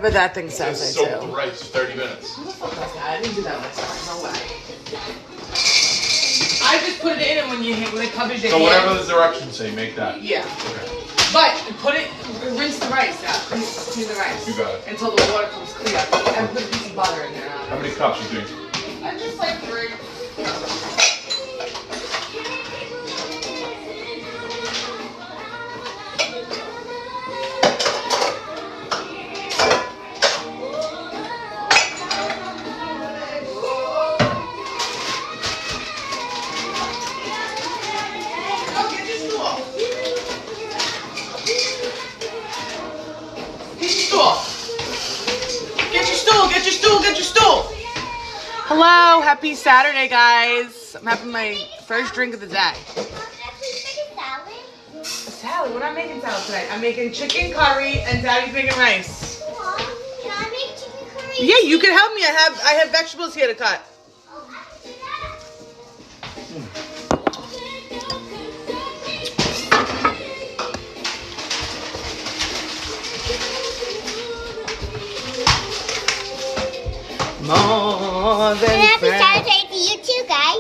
Whatever that thing says, I soak the do. rice 30 minutes. Who the fuck does that? I didn't do that last time. No way. I just put it in and when it covers your So hand. whatever the directions say, make that. Yeah. Okay. But rinse the rice out. Clean the rice. You got it. Until the water comes clear. And put a piece of butter in there. How many cups you doing? I just like 3. Hello, happy Saturday, guys. I'm having my first drink of the day. A salad? We're not making salad today. I'm making chicken curry and Daddy's making rice. Mom, can I make chicken curry? Yeah, you can help me. I have vegetables here to cut. More than Happy Saturday to you too, guys.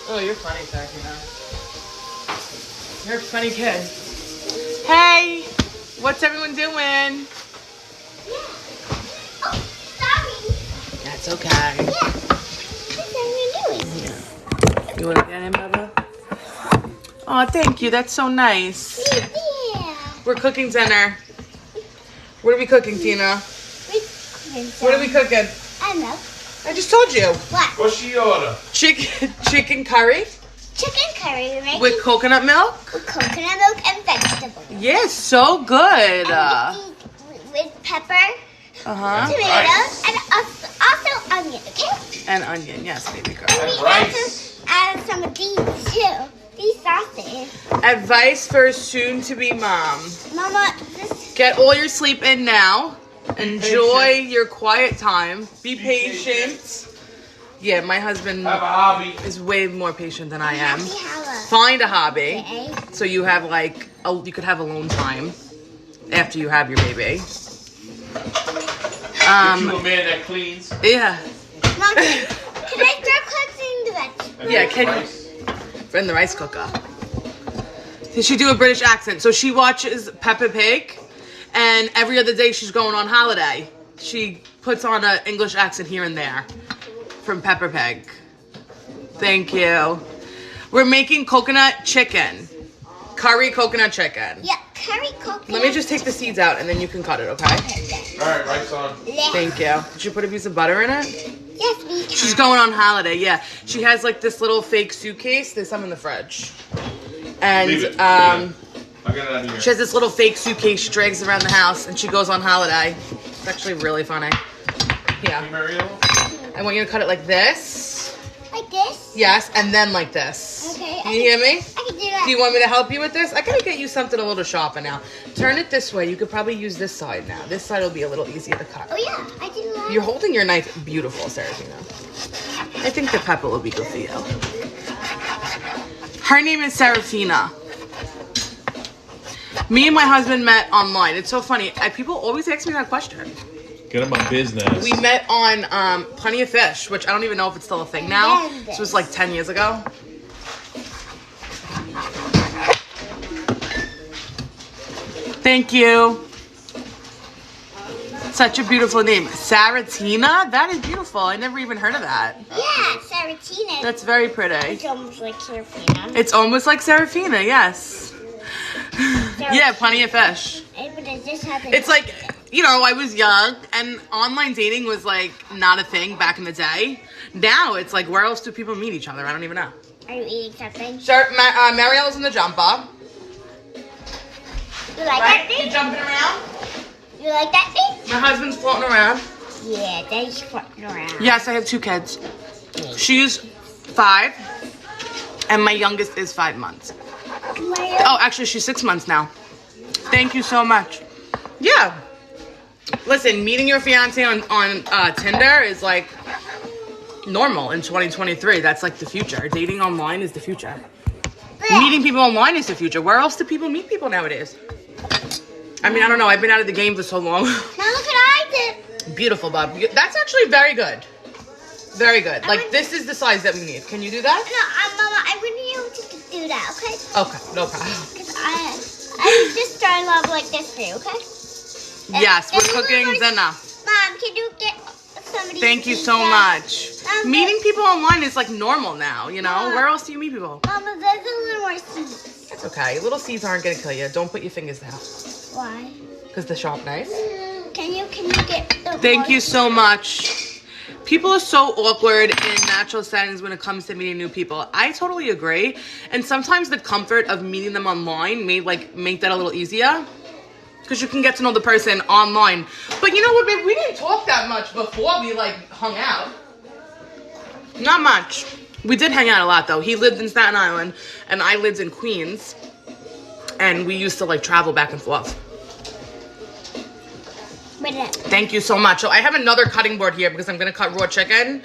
Oh, you're funny, Sakina. You're a funny kid. Hey, what's everyone doing? Oh, sorry. That's okay. Yeah. What's everyone doing? Yeah. You want to get in, Bubba? Oh, thank you. That's so nice. Yeah. We're cooking dinner. What are we cooking, Tina? What are we cooking? I don't know. I just told you. What? What's she order? Chicken curry Chicken curry. We're making with coconut milk. with coconut milk and vegetables. Yes, so good. And with pepper, Uh-huh. tomatoes, and also onion, okay? And onion, yes, baby girl. And we rice. add some of these too. These sauces. Advice for a soon-to-be mom. Mama, this. Get all your sleep in now. Enjoy your quiet time. Be patient. Yeah, my husband Have a hobby. is way more patient than I am. We have a. Find a hobby Okay. so you have you could have alone time after you have your baby. Get you a man that cleans. Yeah. Mom, can I start cleansing the vegetables? Yeah, can Rice. in the rice cooker. Did she do a British accent? So she watches Peppa Pig, and every other day she's going on holiday. She puts on an English accent here and there from Peppa Pig. Thank you. We're making coconut chicken. Curry coconut chicken. Yeah, curry coconut. Let me just take the seeds out and then you can cut it, okay? Alright, rice on. Thank you. Did you put a piece of butter in it? Yes, we can. She's going on holiday, yeah. She has like this little fake suitcase. There's some in the fridge. And Leave it. I got it out of here. she has this little fake suitcase she drags around the house and she goes on holiday. It's actually really funny. Yeah. Mariel? I want you to cut it like this. Like this? Yes, and then like this. Okay. Can you hear me? I can do that. Do you want me to help you with this? I gotta get you something a little sharper now. Turn it this way. You could probably use this side now. This side will be a little easier to cut. Oh yeah, I do that. You're holding your knife beautiful, Serafina. I think the pepper will be good for you. Her name is Serafina. Me and my husband met online. It's so funny. People always ask me that question. Get him a business. We met on Plenty of Fish, which I don't even know if it's still a thing now. This was like 10 years ago. Thank you. Such a beautiful name. Saratina? That is beautiful. I never even heard of that. Yeah, Saratina. That's very pretty. It's almost like Serafina. It's almost like Serafina, yes. Yeah, Plenty of Fish. But does this have It's like, you know, I was young and online dating was like not a thing back in the day. Now it's like, where else do people meet each other? I don't even know. Are you eating something? Sir, Marielle's in the jumper. You like Right? that You thing? jumping around? You like that thing? My husband's floating around. Yeah, Daddy's floating around. Yes, I have 2 kids. She's 5 and my youngest is 5 months. Oh, actually, she's 6 months now. Thank you so much. Yeah. Listen, meeting your fiance on Tinder is like normal in 2023. That's like the future. Dating online is the future. Meeting people online is the future. Where else do people meet people nowadays? I mean, I don't know. I've been out of the game for so long. Now look what I did. Beautiful, Bob. That's actually very good. Very good. Like, this is the size that we need. Can you do that? No, Mama, I wouldn't be able to do that, okay? Okay, no problem. Because I was just starting off like this for you, okay? Yes, we're cooking enough. Mom, can you get somebody? Thank you so much. Meeting people online is like normal now, you know? Where else do you meet people? Mama, there's a little more seeds. It's okay. Little seeds aren't going to kill you. Don't put your fingers down. Why? Because the sharp knife. Can you get the Thank you so much. People are so awkward in natural settings when it comes to meeting new people. I totally agree. And sometimes the comfort of meeting them online may make that a little easier. Because you can get to know the person online. But you know what, babe? We didn't talk that much before we hung out. Not much. We did hang out a lot though. He lived in Staten Island and I lived in Queens. And we used to travel back and forth. Thank you so much. So I have another cutting board here because I'm going to cut raw chicken.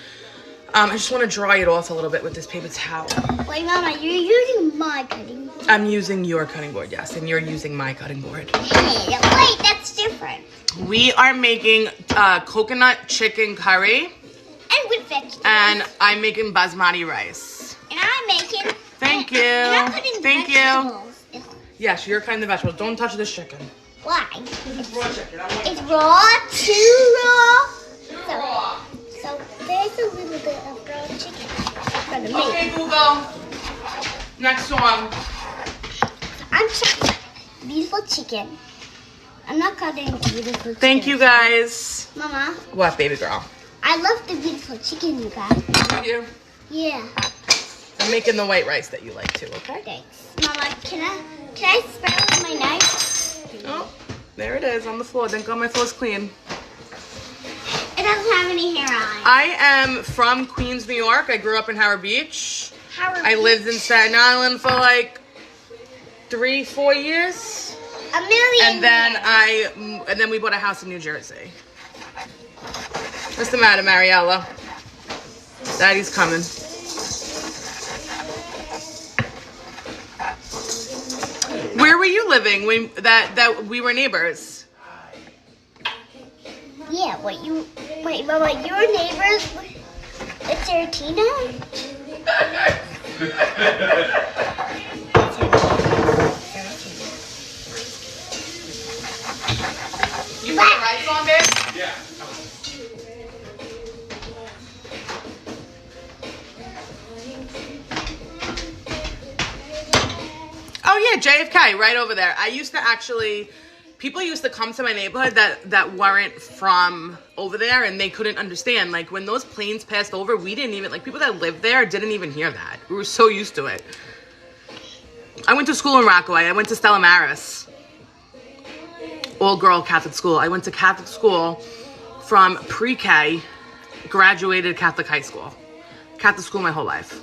I just want to dry it off a little bit with this paper towel. Wait, Mama, you're using my cutting board. I'm using your cutting board, yes, and you're using my cutting board. Hey, wait, that's different. We are making coconut chicken curry. And with vegetables. And I'm making basmati rice. And I'm making... Thank you. And I'm putting vegetables. Yes, you're cutting the vegetables. Don't touch this chicken. Why? It's raw chicken. It's raw, too raw. Too raw. So there's a little bit of raw chicken for the meat. Okay, Google. Next one. I'm cutting beautiful chicken. I'm not cutting beautiful chicken. Thank you, guys. Mama. What, baby girl? I love the beautiful chicken you got. Thank you. Yeah. I'm making the white rice that you like too, okay? Thanks. Mama, can I spray with my knife? Oh, there it is on the floor. Thank God my floor's clean. It doesn't have any hair on it. I am from Queens, New York. I grew up in Howard Beach. I lived in Staten Island for 3-4 years. A million. And then we bought a house in New Jersey. What's the matter, Mariella? Daddy's coming. Where were you living when that we were neighbors? Yeah, wait, Mama, your neighbors, it's your Tina? You put the rice on, babe? Yeah. Oh yeah, JFK, right over there. People used to come to my neighborhood that weren't from over there and they couldn't understand. When those planes passed over, we didn't even, people that lived there didn't even hear that. We were so used to it. I went to school in Rockaway. I went to Stella Maris. All-girl Catholic school. I went to Catholic school from pre-K, graduated Catholic high school. Catholic school my whole life.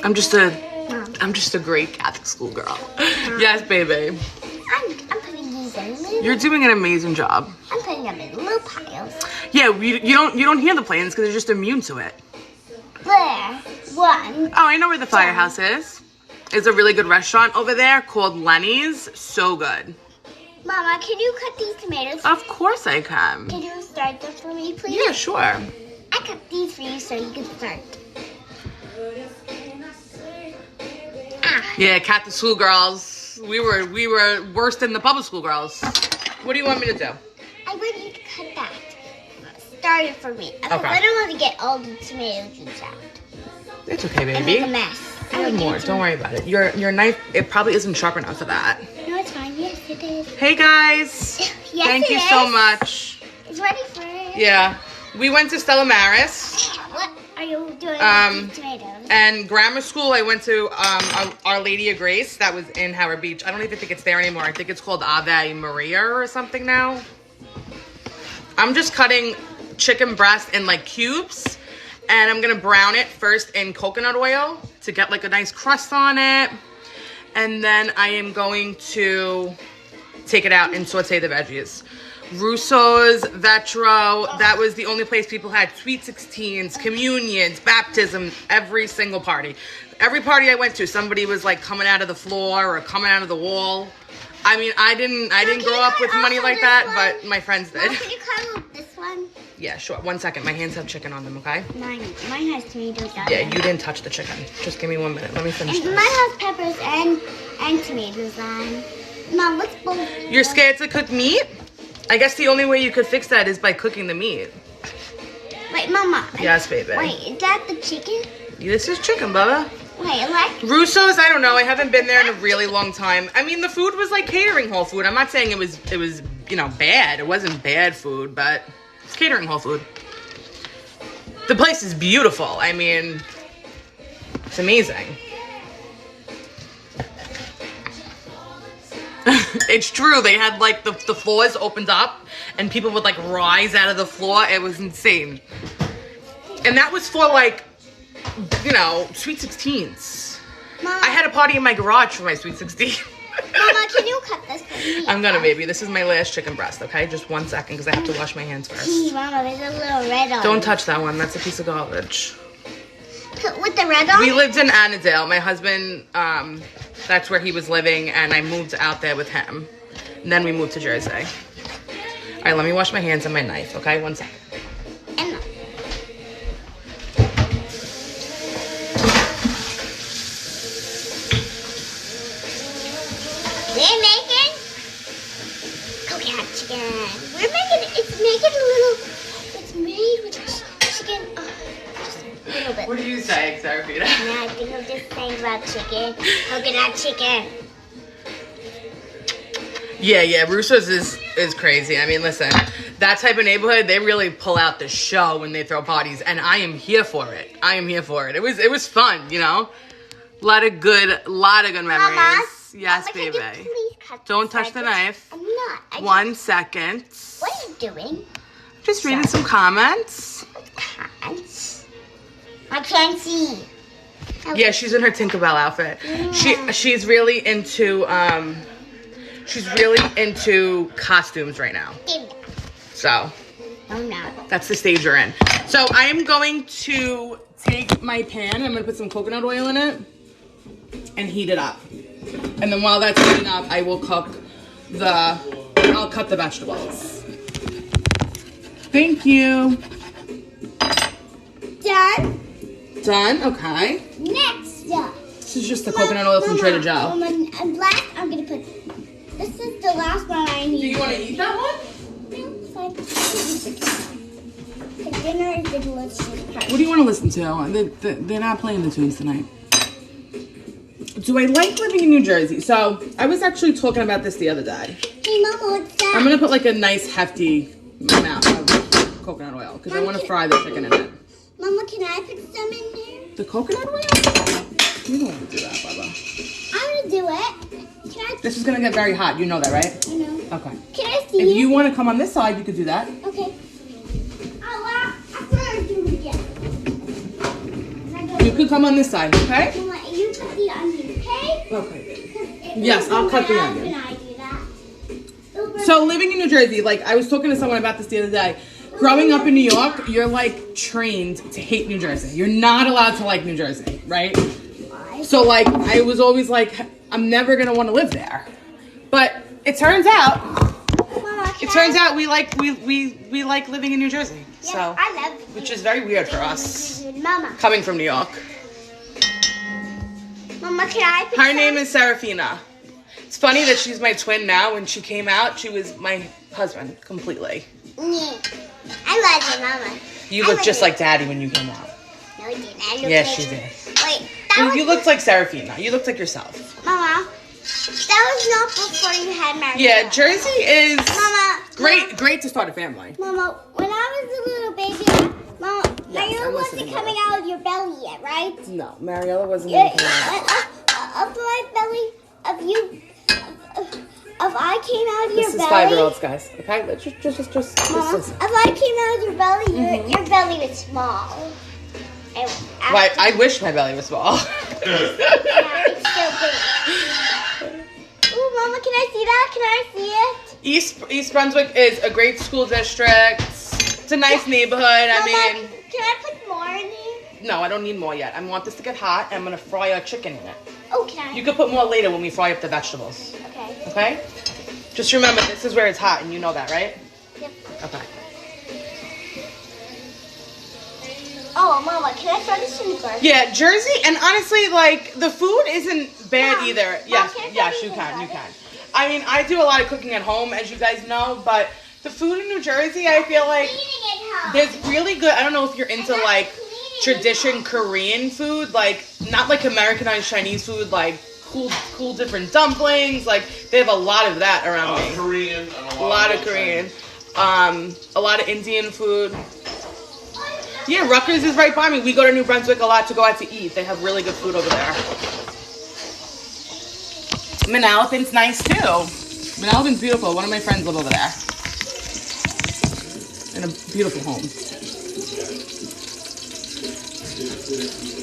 I'm just a great Catholic school girl. Yes, baby. I'm putting these in little... You're doing an amazing job. I'm putting them in little piles. Yeah, you don't hear the planes because you're just immune to it. There. One. Oh, I know where the firehouse is. It's a really good restaurant over there called Lenny's. So good. Mama, can you cut these tomatoes? Of course I can. Can you start them for me, please? Yeah, sure. I cut these for you so you can start. Yeah, Catholic school girls. We were worse than the public school girls. What do you want me to do? I want you to cut that. Start it for me. Because Okay. I don't want to get all the tomato juice out. It's okay, And make a baby. mess. I have more. Don't worry about it. Your knife, it probably isn't sharp enough for that. No, it's fine. Yes, it is. Hey guys. Yes, Thank it you is. so much. It's ready for it. Yeah. We went to Stella Maris. What are you doing Um, with these tomatoes? And grammar school, I went to Our Lady of Grace. That was in Howard Beach. I don't even think it's there anymore. I think it's called Ave Maria or something now. I'm just cutting chicken breast in cubes. And I'm going to brown it first in coconut oil to get a nice crust on it. And then I am going to take it out and saute the veggies. Russo's, Vetro, that was the only place people had sweet 16s, communions, baptism, every single party. Every party I went to, somebody was like coming out of the floor or coming out of the wall. I mean, I didn't grow up with money like that, but my friends did. Mom, can you cut off this one? Yeah, sure. 1 second. My hands have chicken on them, okay? Mine has tomatoes on Yeah, it. you didn't touch the chicken. Just give me 1 minute. Let me finish And this. mine has peppers and tomatoes on. Mom, what's both? You're scared to cook meat? I guess the only way you could fix that is by cooking the meat. Wait, Mama. Yes, baby. Wait, is that the chicken? This is chicken, Bubba. Wait, like. Russo's, I don't know. I haven't been there in a really long time. I mean, the food was like catering hall food. I'm not saying it was, bad. It wasn't bad food, but it's catering hall food. The place is beautiful. I mean, it's amazing. It's true. They had like the floors opened up and people would like rise out of the floor. It was insane. And that was for like, sweet 16s. Mom, I had a party in my garage for my sweet 16. Mama, can you cut this for me? I'm gonna, baby. This is my last chicken breast, okay? Just 1 second because I have to wash my hands first. Mama, there's a little red on Don't it. touch that one. That's a piece of garbage. With the red on We it? lived in Annandale. My husband, that's where he was living, and I moved out there with him. And then we moved to Jersey. All right, let me wash my hands and my knife, okay? 1 second. And we're making coconut chicken. It's made with chicken. Just a little bit. What do you say, Serafina? No, I think I'm just saying about chicken. Coconut chicken. Yeah, Russo's is crazy. I mean, listen, that type of neighborhood, they really pull out the show when they throw parties, and I am here for it. It was fun, A lot of good memories. Mama, Yes, Mama, baby. Can you please cut Don't this touch the sandwich? knife. I'm not. 1 second. What are you doing? Just reading some comments. I can't see. Yeah, she's in her Tinkerbell outfit. She's really into costumes right now. So Oh no. that's the stage you're in. So I am going to take my pan. I'm gonna put some coconut oil in it and heat it up. And then while that's heating up, I will I'll cut the vegetables. Thank you. Done. Done? Okay. Next up. This is just the coconut oil from Trader Joe. Mama, and last, I'm gonna put. This is the last one I need. Do you want to eat that one? No, fine. The dinner is the delicious part. What do you want to listen to? They're not playing the tunes tonight. Do I like living in New Jersey? So I was actually talking about this the other day. Hey, Mama, what's that? I'm gonna put like a nice hefty amount of coconut oil because I want to fry the chicken in it. Mama, can I put some in there? The coconut oil? You don't want to do that, Bubba. I'm gonna do it. Can I? This is gonna get very hot. You know that, right? You know. Okay. Can I see If it? you want to come on this side, you could do that. Okay. Oh, wow. I thought I was doing it again. You could come on this side, okay? Mama, you put the onion, okay? Okay. Because Yes, I'll cut the onion. When I do that. So living in New Jersey, like I was talking to someone about this the other day. Growing up in New York, you're like trained to hate New Jersey. You're not allowed to like New Jersey, right? So like I was always like, I'm never gonna want to live there. But it turns out, Mama, we like living in New Jersey. Yes, So, I love you. which is very weird for us Mama. coming from New York. Mama, can I put Her some? name is Serafina. It's funny that she's my twin now. When she came out, she was my husband completely. Yeah. I love you, Mama. You I looked love just you. like Daddy when you came out. No, I didn't. I looked Yes, like she did. Wait, that was You looked like Serafina. You looked like yourself. Mama, that was not before you had married. Yeah, Jersey is Mama. great to start a family. Mama, when I was a little baby, Mama, Yes, Mariella I'm wasn't listening, coming out of your belly yet, right? No, Mariella wasn't Yeah, even coming out. of my belly, of you, if I came out of This your is belly. 5-year-olds, guys. Okay, let's just Mama, listen. if I came out of your belly, your belly was small. And Why? after- I wish my belly was small. Yeah, it's still big. Ooh, Mama, can I see that? Can I see it? East Brunswick is a great school district. It's a nice neighborhood. Mama, I mean, can I put more in here? No, I don't need more yet. I want this to get hot, and I'm gonna fry our chicken in it. Oh, can I? You can put more later when we fry up the vegetables. Okay. Okay? Just remember, this is where it's hot, and you know that, right? Yep. Okay. Oh, Mama, can I throw this in the garbage? Yeah, Jersey, and honestly, like, the food isn't bad Mom, either. Mom, Yes, can I throw yes, these you in can, you garbage? can. I mean, I do a lot of cooking at home, as you guys know, but the food in New Jersey, I feel like Cleaning it, Home. there's really good, I don't know if you're into, like, tradition Korean food, like, not like Americanized Chinese food, like, cool different dumplings, like, they have a lot of that around me. Korean. And A lot of Korean. A lot of Indian food. Yeah, Rutgers is right by me. We go to New Brunswick a lot to go out to eat. They have really good food over there. Manalapan's nice too. Manalapan's beautiful. One of my friends live over there. In a beautiful home.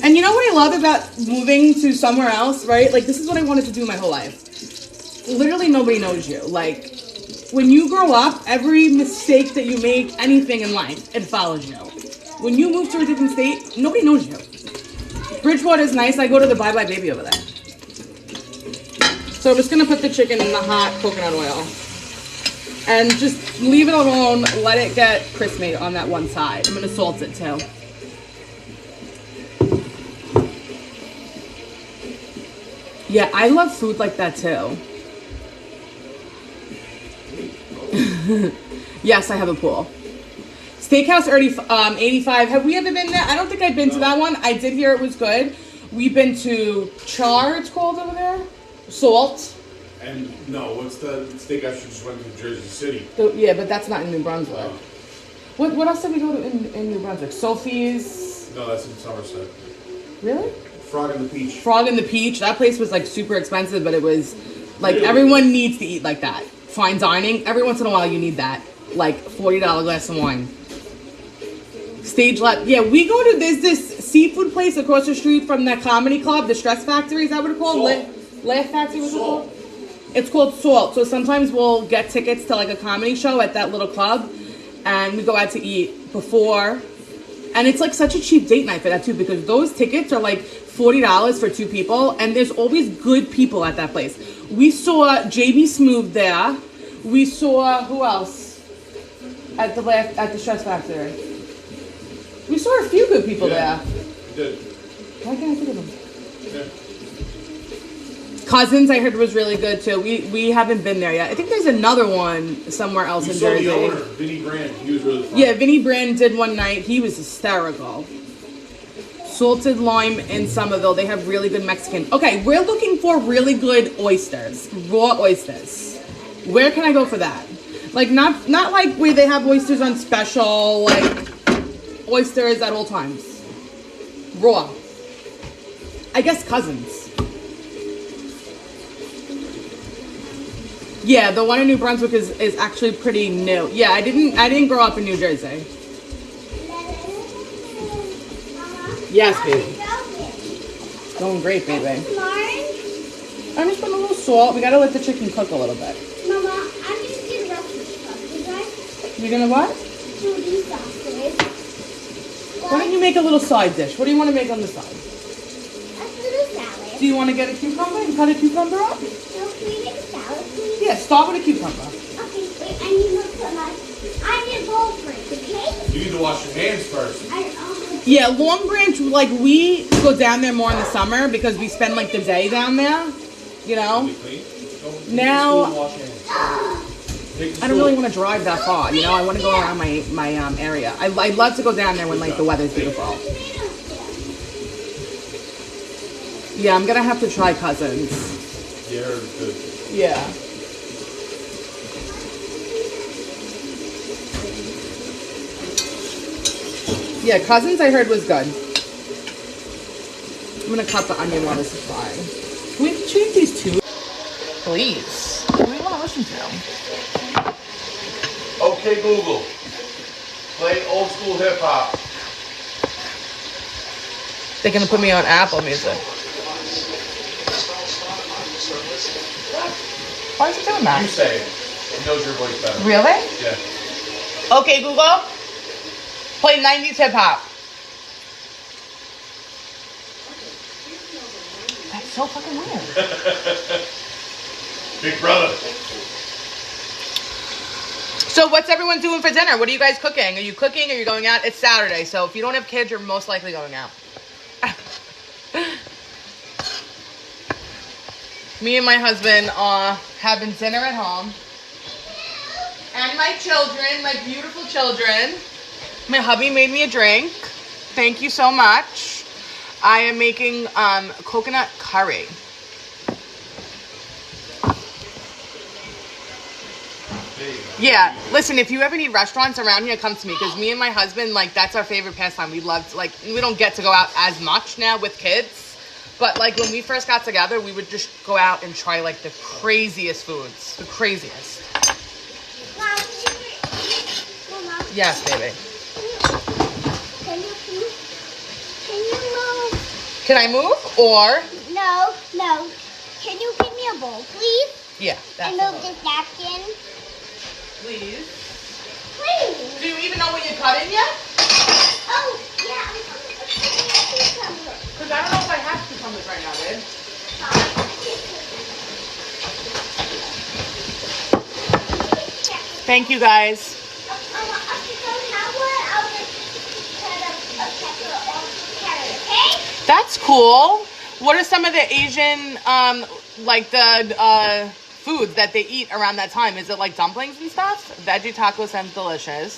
And you know what I love about moving to somewhere else, right? Like, this is what I wanted to do my whole life. Literally nobody knows you. Like, when you grow up, every mistake that you make, anything in life, it follows you. When you move to a different state, nobody knows you. Bridgewater is nice. I go to the Bye Bye Baby over there. So I'm just going to put the chicken in the hot coconut oil. And just leave it alone. Let it get crispy on that one side. I'm going to salt it too. Yeah, I love food like that too. Yes, I have a pool. Steakhouse 85. Have we ever been there? I don't think I've been to that one. I did hear it was good. We've been to Char, it's called over there. Salt. And no, what's the steakhouse you just went to Jersey City? Yeah, but that's not in New Brunswick. What else did we go to in New Brunswick? Sophie's. No, that's in Somerset. Really? Frog in the Peach. Frog in the Peach. That place was like super expensive, but it was like everyone needs to eat like that. Fine dining. Every once in a while you need that. Like $40 glass of wine. Stage left. Yeah, we go to this seafood place across the street from that comedy club, the Stress Factory. Is that what it's called? Laugh Factory. What's it called? It's called Salt. So sometimes we'll get tickets to like a comedy show at that little club, and we go out to eat before. And it's like such a cheap date night for that too, because those tickets are like $40 for 2 people, and there's always good people at that place. We saw JB Smoove there. We saw who else at the Stress Factory. We saw a few good people there. Did. Why can't I think of them? Yeah. Cousins, I heard was really good too. We haven't been there yet. I think there's another one somewhere else You in saw Jersey. the owner, Vinny Brand. He was really fun. Yeah, Vinny Brand did one night. He was hysterical. Salted Lime in Somerville. They have really good Mexican. Okay, we're looking for really good oysters, raw oysters. Where can I go for that? Like not like where they have oysters on special, like oysters at all times. Raw. I guess Cousins. Yeah, the one in New Brunswick is actually pretty new. Yeah, I didn't grow up in New Jersey. Yes, baby. It's going great, baby. I'm just putting a little salt. We gotta let the chicken cook a little bit. Mama, I'm gonna do the rest of the sauces, right? You're gonna what? Do these sauces. Why don't you make a little side dish? What do you want to make on the side? Let's do the salad. Do you want to get a cucumber and cut a cucumber up? No, can we make a salad, please? Yeah, start with a cucumber. Okay, wait, I need to put I need a bowl first, okay? You need to wash your hands first. Yeah, Long Branch, like we go down there more in the summer because we spend like the day down there, you know? Now, I don't really want to drive that far, you know? I want to go around my area. I'd love to go down there when like the weather's beautiful. Yeah, I'm gonna have to try Cousins. Yeah, good. Yeah. Yeah, Cousins I heard was good. I'm gonna cut the onion while this is frying. Can we change these two? Please. What do you want to listen to? Okay, Google. Play old school hip hop. They're gonna put me on Apple Music. Why is it doing that? You say it. He knows your voice better. Really? Yeah. Okay, Google. Play 90s hip hop. so fucking weird. Big brother. So what's everyone doing for dinner? What are you guys cooking? Are you cooking? Are you going out? It's Saturday, so if you don't have kids, you're most likely going out. Me and my husband are having dinner at home. And my children, my beautiful children. My hubby made me a drink. Thank you so much. I am making coconut curry. Yeah, listen, if you ever need restaurants around here, come to me, because me and my husband, like, that's our favorite pastime. We love, like, we don't get to go out as much now with kids, but, like, when we first got together, we would just go out and try, like, the craziest foods. The craziest. Mom, Mama, Yes, baby. can you move? Can I move, or? No. Can you give me a bowl, please? Yeah, And that's move this napkin. Please. Please. Do you even know what you're cutting yet? Oh, yeah. I'm cucumber. Because I don't know if I have cucumbers right now, babe. Thank you, guys. If you don't have one, I'll just cut up a pepper or carrot, okay? That's cool. What are some of the Asian, like the foods that they eat around that time? Is it like dumplings and stuff? Veggie taco sounds delicious.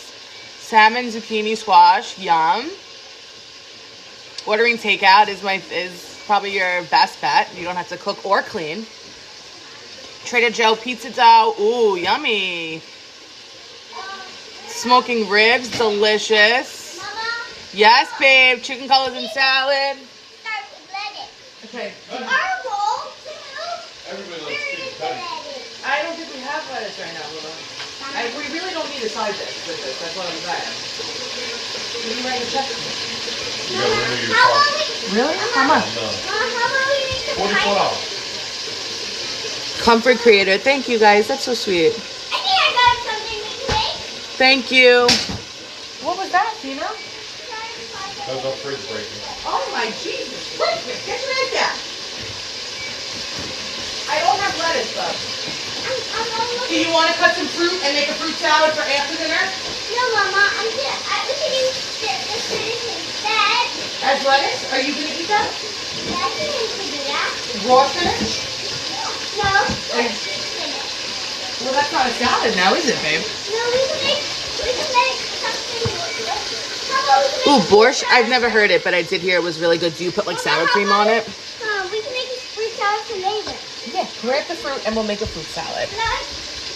Salmon, zucchini, squash, yum. Ordering takeout is probably your best bet. You don't have to cook or clean. Trader Joe pizza dough, ooh, yummy. Smoking ribs, delicious. Mama, Yes, babe. Chicken cutlets and salad. start with lettuce. Okay. Our bowl, too. Everybody Where likes is chicken the cutting. lettuce? I don't think we have lettuce right now, Lula. We really don't need a side dish with this. That's what I'm saying. You can write a check. You gotta renew your How car. about we, Really? How much? Mama, how about we make the $44. Comfort Creator. Thank you, guys. That's so sweet. I think I got something we can make. Thank you. What was that, Tina? That's our fridge breaking. Oh, my Jesus. Get your head down. I don't have lettuce, though. Do you want to cut some fruit and make a fruit salad for after dinner? No, Mama, we can use the spinach instead. As lettuce? Are you going to eat that? Yeah, I think we can do that. Raw spinach? No, Hey. spinach. Well, that's not a salad now, is it, babe? No, we can make something with this. How about we can Ooh, make borscht? I've never heard it, but I did hear it was really good. Do you put, like, sour cream on it? We can make a fruit salad for later. Yeah, grab the fruit and we'll make a fruit salad. No,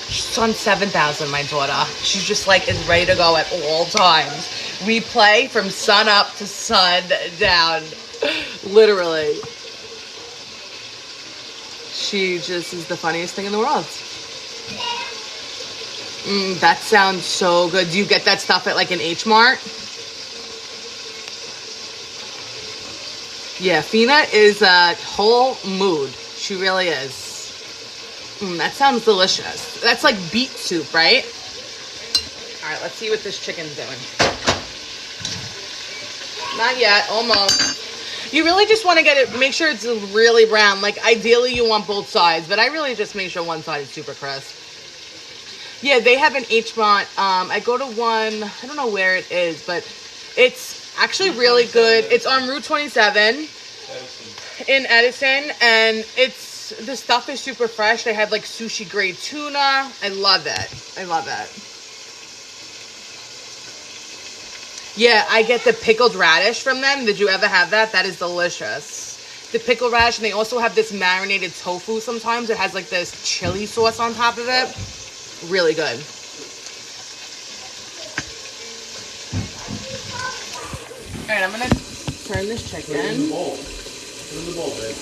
She's on 7,000, my daughter. She's just like is ready to go at all times. We play from sun up to sun down. Literally. She just is the funniest thing in the world. That sounds so good. Do you get that stuff at like an H Mart? Yeah, Fina is a whole mood. She really is. That sounds delicious. That's like beet soup, right? All right, let's see what this chicken's doing. Not yet, almost. You really just want to get it, make sure it's really brown. Like ideally you want both sides, but I really just make sure one side is super crisp. Yeah, they have an H-Mart. I go to one, I don't know where it is, but it's actually really good. It's on Route 27 in Edison, and the stuff is super fresh. They have like sushi grade tuna. I love it. I love it. Yeah, I get the pickled radish from them. Did you ever have that? That is delicious. The pickled radish, and they also have this marinated tofu sometimes. It has like this chili sauce on top of it. Really good. All right, I'm gonna turn this Put it in the chicken. bowl. Put it in the bowl, babe.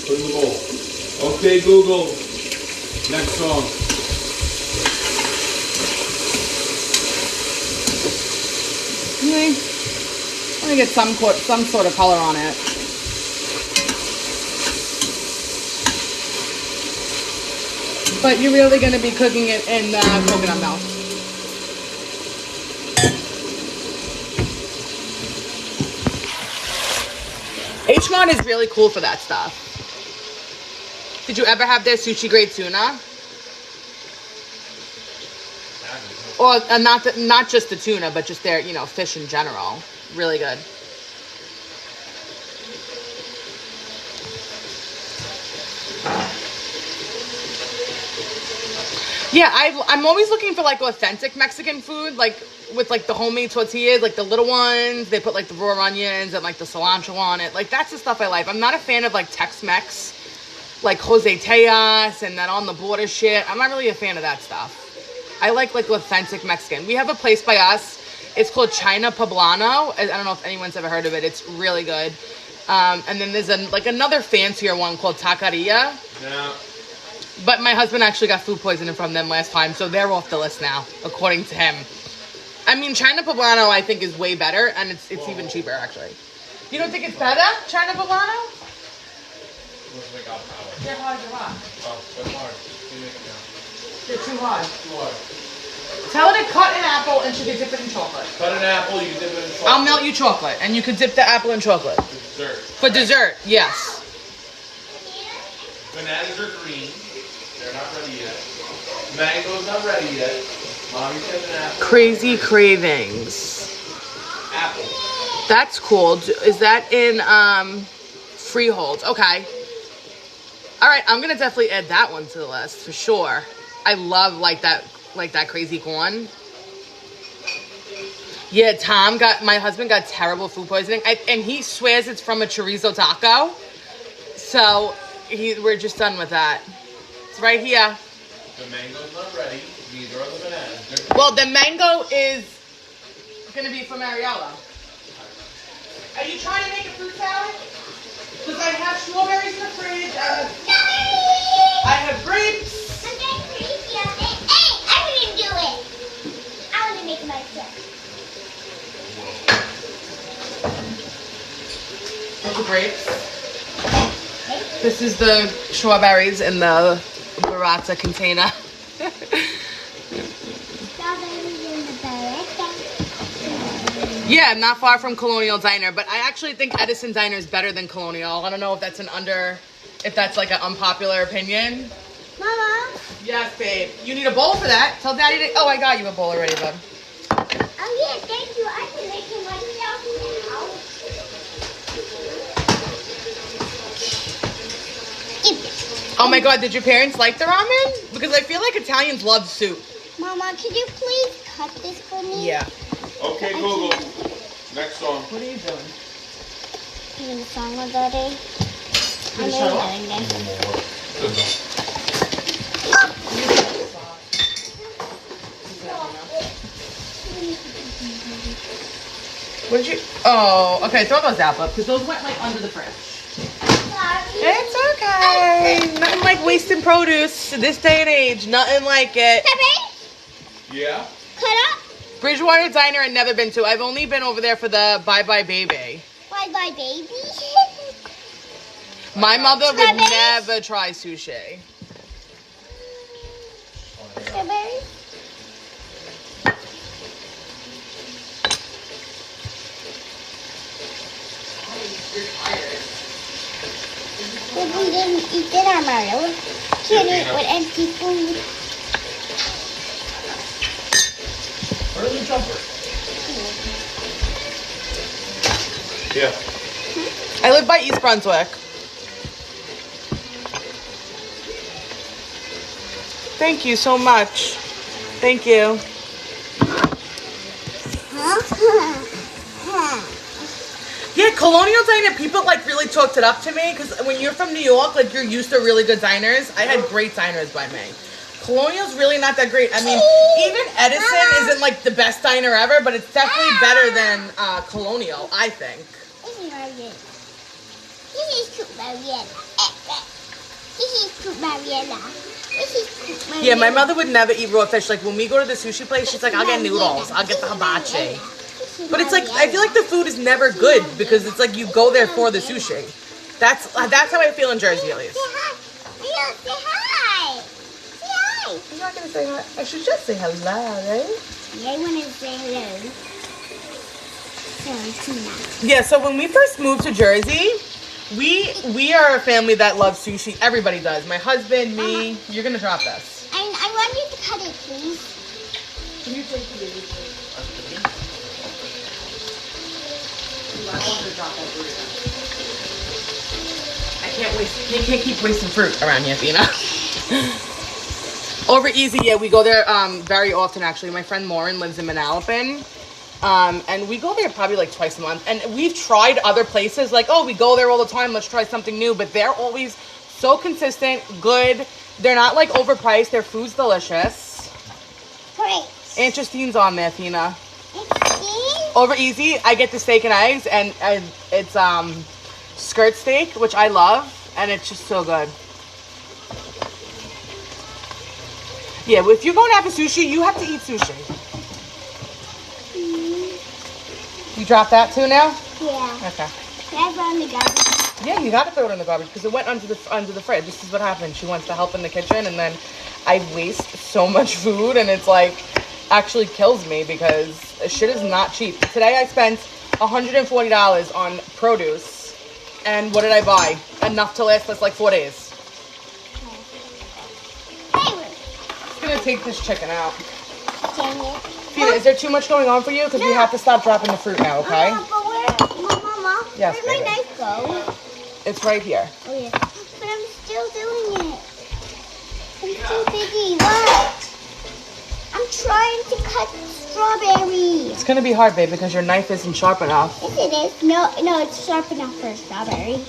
Put it in the bowl. Okay, Google. Next song. Let me get some sort of color on it. But you're really going to be cooking it in coconut milk. Beachmont is really cool for that stuff. Did you ever have their sushi grade tuna? Or not just the tuna, but just their, you know, fish in general. Really good. Yeah, I'm always looking for like authentic Mexican food, like with like the homemade tortillas, like the little ones. They put like the raw onions and like the cilantro on it. Like that's the stuff I like. I'm not a fan of like Tex-Mex, like Jose Tejas and that on the border shit. I'm not really a fan of that stuff. I like authentic Mexican. We have a place by us. It's called China Poblano. I don't know if anyone's ever heard of it. It's really good. And then there's another fancier one called Taqueria. Yeah. But my husband actually got food poisoning from them last time, so they're off the list now, according to him. I mean, China Poblano I think is way better, and it's even cheaper actually. You don't think it's better, China Poblano? They're hard. Oh, they're hard. They're too hard. Too hard. Tell her to cut an apple and she can dip it in chocolate. Cut an apple, you dip it in chocolate. I'll melt you chocolate, and you could dip the apple in chocolate. Dessert. For dessert, yes. Bananas are green. They're not ready yet. Mango's not ready yet. Mommy said an apple. Crazy Cravings. Apple. That's cool. Is that in Freehold? Okay. All right, I'm gonna definitely add that one to the list for sure. I love like that crazy corn. Yeah, my husband got terrible food poisoning, and he swears it's from a chorizo taco. So we're just done with that. It's right here. The mango's not ready. Neither are the bananas. Well, the mango is gonna be for Mariella. Are you trying to make a fruit salad? Because I have strawberries in the fridge. I have grapes. I'm getting crazy on it. Hey, I didn't do it. I want to make it myself. Those are grapes. This is the strawberries in the burrata container. Strawberries in the burrata. Yeah, not far from Colonial Diner, but I actually think Edison Diner is better than Colonial. I don't know if that's if that's like an unpopular opinion. Mama. Yes, babe. You need a bowl for that. Tell Daddy to. Oh, I got you a bowl already, bud. Oh yeah, thank you. I can make it myself now. Oh my God, did your parents like the ramen? Because I feel like Italians love soup. Mama, could you please cut this for me? Yeah. Okay, Google. Next song. What are you doing? Singing the song already. Did it shut off? What did you? Oh, okay. Throw those out, because those went like under the fridge. It's okay. Nothing like wasting produce this day and age. Nothing like it. Pepe, Yeah? cut up. Bridgewater Diner I've never been to. I've only been over there for the Bye Bye Baby. Bye bye, baby. My mother would Strawberries? never try sushi. Strawberries. If we didn't eat dinner, Mario, we can't eat with empty food. Where's the jumper? Yeah. I live by East Brunswick. Thank you so much. Thank you. Yeah, Colonial Diner, people like really talked it up to me because when you're from New York, like you're used to really good diners. I had great diners by me. Colonial's really not that great. I mean, even Edison isn't like the best diner ever, but it's definitely better than Colonial, I think. This is Mariella. This is Cook Mariella. This is Cook Mariella. This is Cook Mariella. Yeah, my mother would never eat raw fish. Like when we go to the sushi place, she's like, I'll get noodles, I'll get the hibachi. But it's like, I feel like the food is never good because it's like you go there for the sushi. That's how I feel in Jersey at least. Say hi. Say hi. Say hi. I'm not gonna say hi. I should just say hello, right? Yeah, I want to say hello. So, Tina. Yeah, so when we first moved to Jersey, We are a family that loves sushi. Everybody does. My husband, me. You're gonna drop this. I want you to cut it, please. Can you take the baby? I don't want to drop that fruit again. I can't waste. You can't keep wasting fruit around here, you know. Over Easy, yeah, we go there very often. Actually, my friend Lauren lives in Manalapan. And we go there probably like twice a month. And we've tried other places, like, oh, we go there all the time, let's try something new. But they're always so consistent, good. They're not like overpriced. Their food's delicious. Great. Aunt Justine's on there, Tina. Excuse? Over Easy, I get the steak and eggs, and it's skirt steak, which I love, and it's just so good. Yeah, if you're going out for sushi, you have to eat sushi. You drop that too now? Yeah. Okay. Can I throw in the garbage? Yeah, you gotta throw it in the garbage because it went under the fridge. This is what happened. She wants to help in the kitchen, and then I waste so much food, and it's like actually kills me because shit is not cheap. Today I spent $140 on produce, and what did I buy? Enough to last us like 4 days. Hey, I'm gonna take this chicken out. dang it. Tina, is there too much going on for you? Because we have to stop dropping the fruit now, okay? But Mama, Yes, where'd my baby. knife go? It's right here. Oh, yeah. But I'm still doing it. I'm too busy. What? I'm trying to cut strawberries. It's gonna be hard, babe, because your knife isn't sharp enough. Yes, it is. No, it's sharp enough for a strawberry.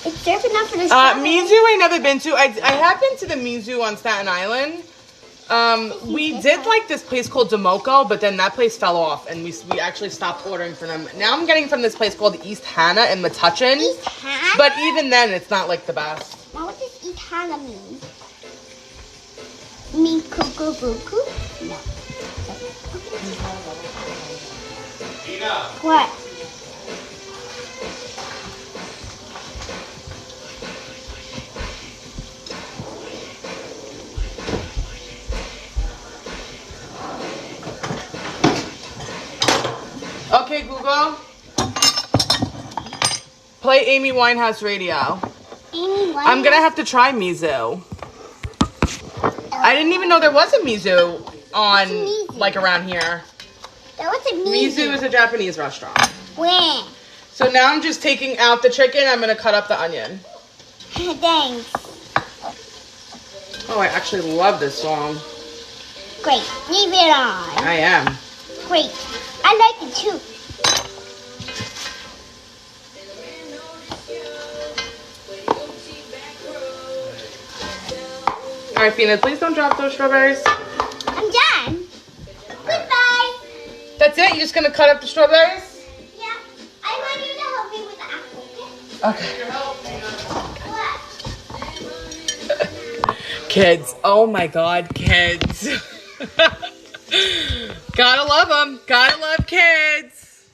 It's sharp enough for the strawberry. Mizu I never been to. I have been to the Mizu on Staten Island. We did like this place called Demoko, but then that place fell off, and we actually stopped ordering from them. Now I'm getting from this place called East Hannah in Metuchen. East Hannah? But even then, it's not like the best. Now, what does East Hannah mean? Mean cuckoo buku? No. What? Okay, Google. Play Amy Winehouse radio. Amy, what? I'm gonna have to try Mizu. I didn't even know there was a Mizu on, Mizu? like, around here. That was a Mizu is a Japanese restaurant. Where? So now I'm just taking out the chicken. I'm gonna cut up the onion. Thanks. Oh, I actually love this song. Great. Leave it on. I am. Great. I like it too. All right, Fina, please don't drop those strawberries. I'm done. Goodbye. That's it? You're just gonna cut up the strawberries? Yeah. I want you to help me with the apple, okay? Okay. What? Kids. Oh my God, kids. Gotta love them. Gotta love kids.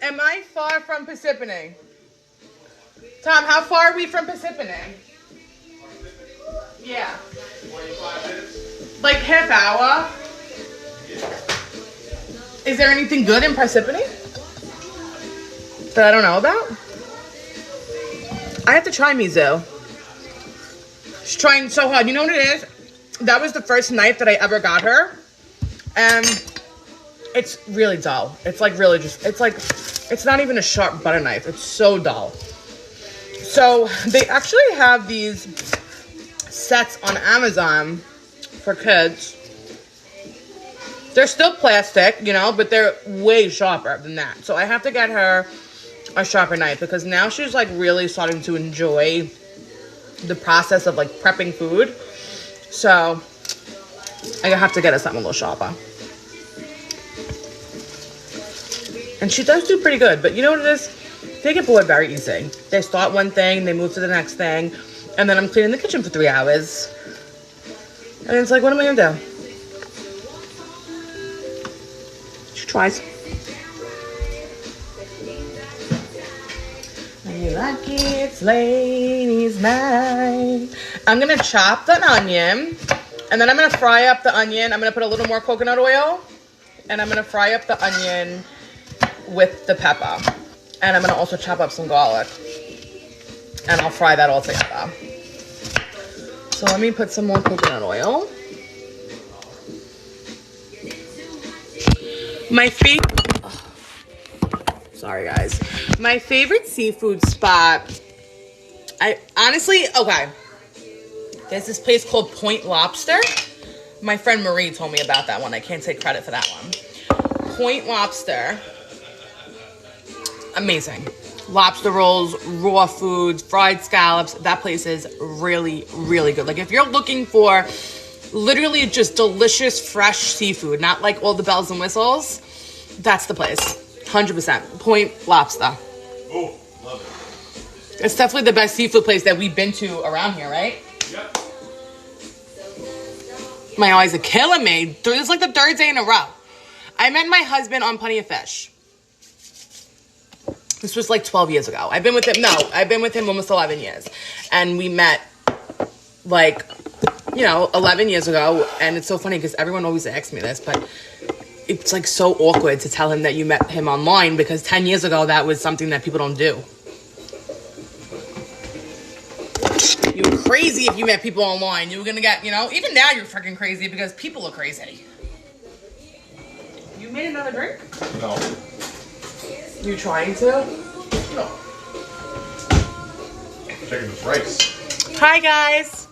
Am I far from Parsippany? Tom, how far are we from Parsippany? Yeah. 25 minutes? Like half hour. Is there anything good in Parsippany that I don't know about? I have to try Mizu. She's trying so hard. You know what it is? That was the first knife that I ever got her. And it's really dull. It's like really just, it's like, it's not even a sharp butter knife. It's so dull. So they actually have these sets on Amazon for kids. They're still plastic, you know, but they're way sharper than that. So I have to get her a sharper knife because now she's like really starting to enjoy the process of like prepping food. So I have to get her something a little sharper. And she does do pretty good, but you know what it is? They get bored very easy. They start one thing, they move to the next thing, and then I'm cleaning the kitchen for 3 hours. And it's like, what am I gonna do? She tries. Are you lucky it's ladies' night? I'm gonna chop the onion, and then I'm gonna fry up the onion. I'm gonna put a little more coconut oil, and I'm gonna fry up the onion with the pepper. And I'm gonna also chop up some garlic. And I'll fry that all together. So let me put some more coconut oil. My favorite, sorry guys. My favorite seafood spot, okay. There's this place called Point Lobster. My friend Marie told me about that one. I can't take credit for that one. Point Lobster. Amazing. Lobster rolls, raw foods, fried scallops. That place is really, really good. Like if you're looking for literally just delicious, fresh seafood, not like all the bells and whistles, that's the place. 100%. Point Lobster. Oh, love it. It's definitely the best seafood place that we've been to around here, right? Yep. My eyes are killing me. This is like the third day in a row. I met my husband on Plenty of Fish. This was like 12 years ago. I've been with him almost 11 years. And we met like, 11 years ago. And it's so funny because everyone always asks me this, but it's like so awkward to tell him that you met him online because 10 years ago, that was something that people don't do. You were crazy if you met people online. You were going to get, even now you're freaking crazy because people are crazy. You made another drink? No. You trying to? No. Checking this rice. Hi, guys.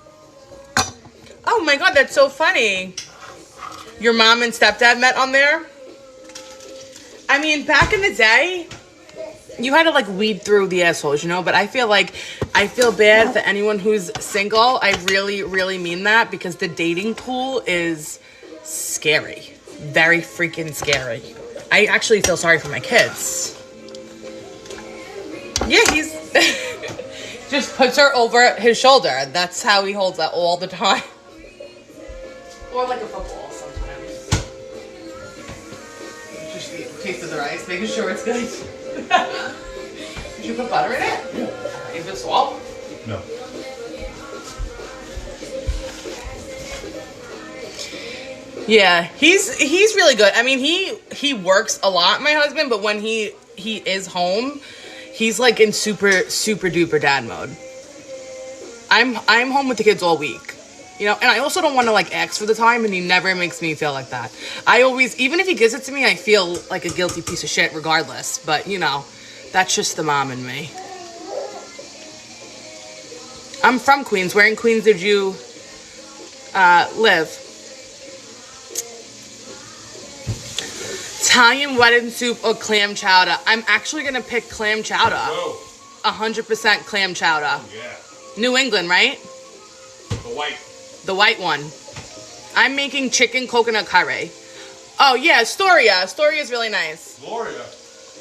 Oh my God, that's so funny. Your mom and stepdad met on there? I mean, back in the day, you had to like weed through the assholes, but I feel bad for anyone who's single. I really, really mean that because the dating pool is scary. Very freaking scary. I actually feel sorry for my kids. Yeah, he's just puts her over his shoulder. That's how he holds that all the time. Or like a football sometimes. Just taste of the rice, making sure it's good. Did you put butter in it? Yeah. You put salt? No. Yeah, he's really good. I mean, he works a lot, my husband, but when he is home, he's like in super duper dad mode. I'm home with the kids all week. And I also don't want to like ask for the time, and he never makes me feel like that. I always, even if he gives it to me, I feel like a guilty piece of shit regardless. But that's just the mom in me. I'm from Queens. Where in Queens did you live? Italian wedding soup or clam chowder? I'm actually gonna pick clam chowder. Whoa. 100% clam chowder. Yeah. New England, right? The The white one. I'm making chicken coconut curry. Oh yeah, Astoria. Astoria is really nice. Gloria.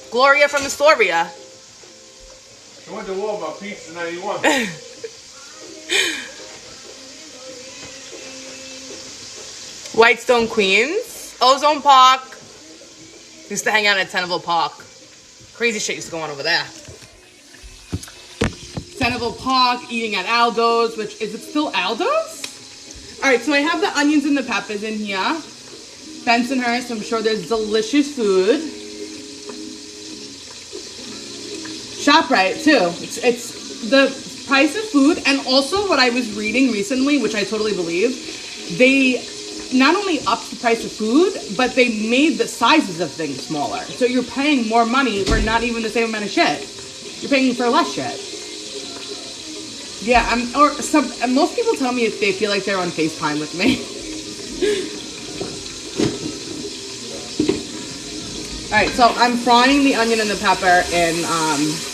Gloria from Astoria. She went to war about peace in 91. Whitestone, Queens. Ozone Park. Used to hang out at Teneville Park. Crazy shit used to go on over there. Teneville Park, eating at Aldo's, which, is it still Aldo's? Alright, so I have the onions and the peppers in here. Bensonhurst, I'm sure there's delicious food. ShopRite, too. It's the price of food, and also what I was reading recently, which I totally believe, they not only upped the price of food, but they made the sizes of things smaller. So you're paying more money for not even the same amount of shit. You're paying for less shit. Yeah, most people tell me if they feel like they're on FaceTime with me. Alright, so I'm frying the onion and the pepper in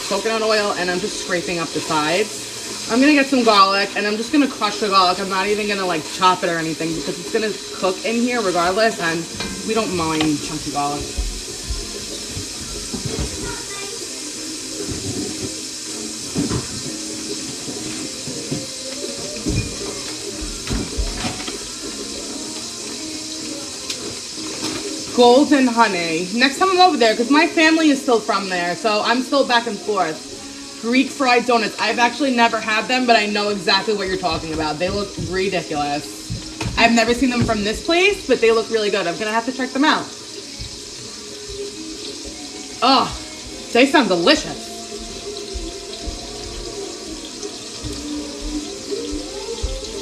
coconut oil, and I'm just scraping up the sides. I'm gonna get some garlic, and I'm just gonna crush the garlic. I'm not even gonna like chop it or anything because it's gonna cook in here regardless, and we don't mind chunky garlic. Golden Honey. Next time I'm over there, because my family is still from there, so I'm still back and forth. Greek fried donuts. I've actually never had them, but I know exactly what you're talking about. They look ridiculous. I've never seen them from this place, but they look really good. I'm going to have to check them out. Oh, they sound delicious.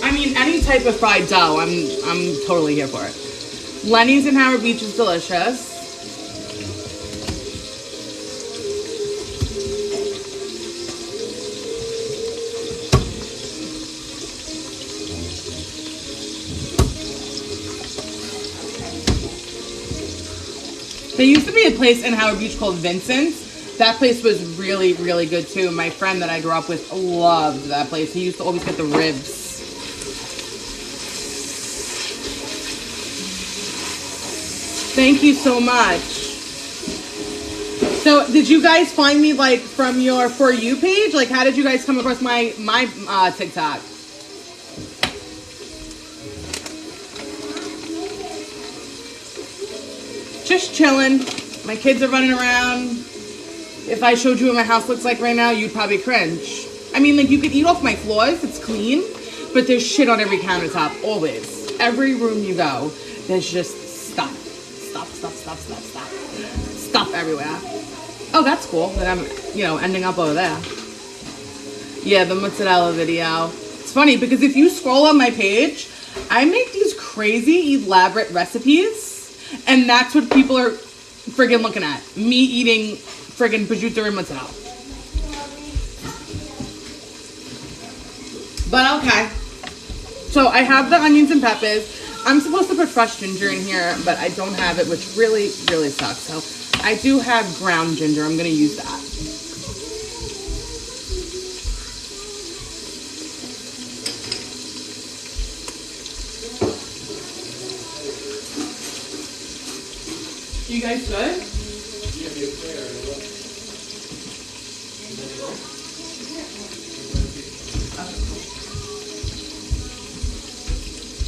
I mean, any type of fried dough, I'm totally here for it. Lenny's in Howard Beach is delicious. There used to be a place in Howard Beach called Vincent's. That place was really, really good too. My friend that I grew up with loved that place. He used to always get the ribs. Thank you so much. So, did you guys find me like from your For You page? Like, how did you guys come across my TikTok? Just chilling. My kids are running around. If I showed you what my house looks like right now, you'd probably cringe. I mean, like, you could eat off my floors. It's clean. But there's shit on every countertop. Always. Every room you go, there's just stuff. Stuff everywhere. Oh, that's cool that I'm, ending up over there. Yeah, the mozzarella video. It's funny because if you scroll on my page, I make these crazy elaborate recipes. And that's what people are friggin' looking at. Me eating friggin' prosciutto and mozzarella. But okay. So I have the onions and peppers. I'm supposed to put fresh ginger in here, but I don't have it, which really, really sucks. So I do have ground ginger. I'm going to use that. You guys good?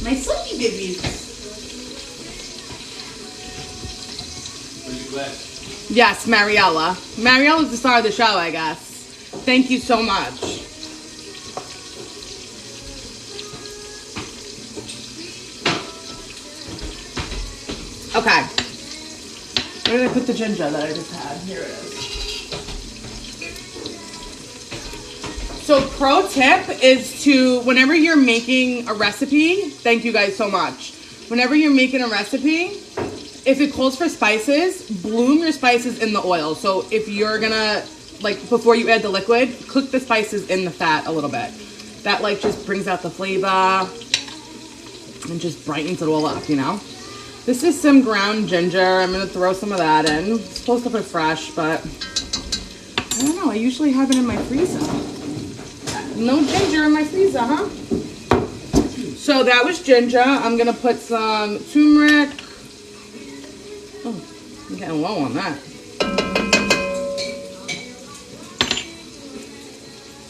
My sleepy babies. Yes, Mariella. Mariella's the star of the show, I guess. Thank you so much. Okay. Where did I put the ginger that I just had? Here it is. So pro tip is to, whenever you're making a recipe, thank you guys so much. Whenever you're making a recipe, if it calls for spices, bloom your spices in the oil. So if you're gonna, like, before you add the liquid, cook the spices in the fat a little bit. That, like, just brings out the flavor and just brightens it all up, This is some ground ginger. I'm going to throw some of that in. It's supposed to be fresh, but I don't know. I usually have it in my freezer. No ginger in my freezer, huh? So that was ginger. I'm going to put some turmeric. Oh, I'm getting low on that.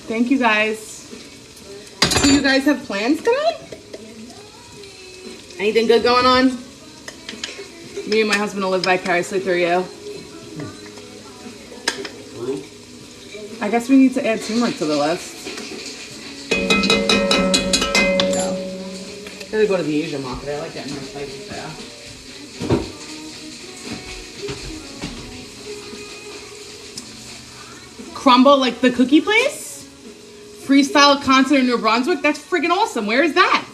Thank you, guys. Do you guys have plans tonight? Anything good going on? Me and my husband will live vicariously through you. I guess we need to add turmeric to the list. Gotta go to the Asian market. I like getting my spices there. Crumble, like the cookie place? Freestyle concert in New Brunswick? That's freaking awesome. Where is that?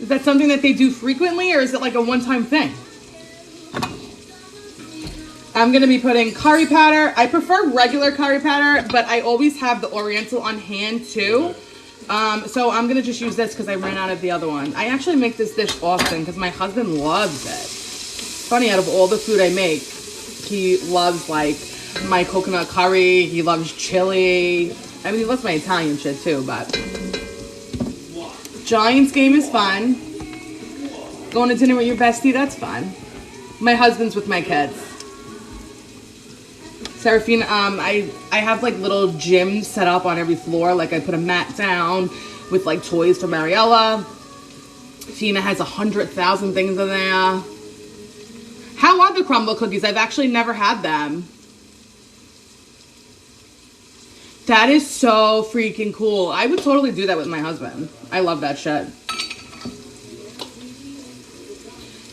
Is that something that they do frequently, or is it like a one-time thing? I'm going to be putting curry powder. I prefer regular curry powder, but I always have the Oriental on hand too. So I'm going to just use this because I ran out of the other one. I actually make this dish often because my husband loves it. Funny, out of all the food I make, he loves like my coconut curry. He loves chili. I mean, he loves my Italian shit too, but Giants game is fun. Going to dinner with your bestie, that's fun. My husband's with my kids. Seraphine, I have like little gyms set up on every floor. Like I put a mat down with like toys for Mariella. Fina has 100,000 things in there. How are the crumble cookies? I've actually never had them. That is so freaking cool. I would totally do that with my husband. I love that shit.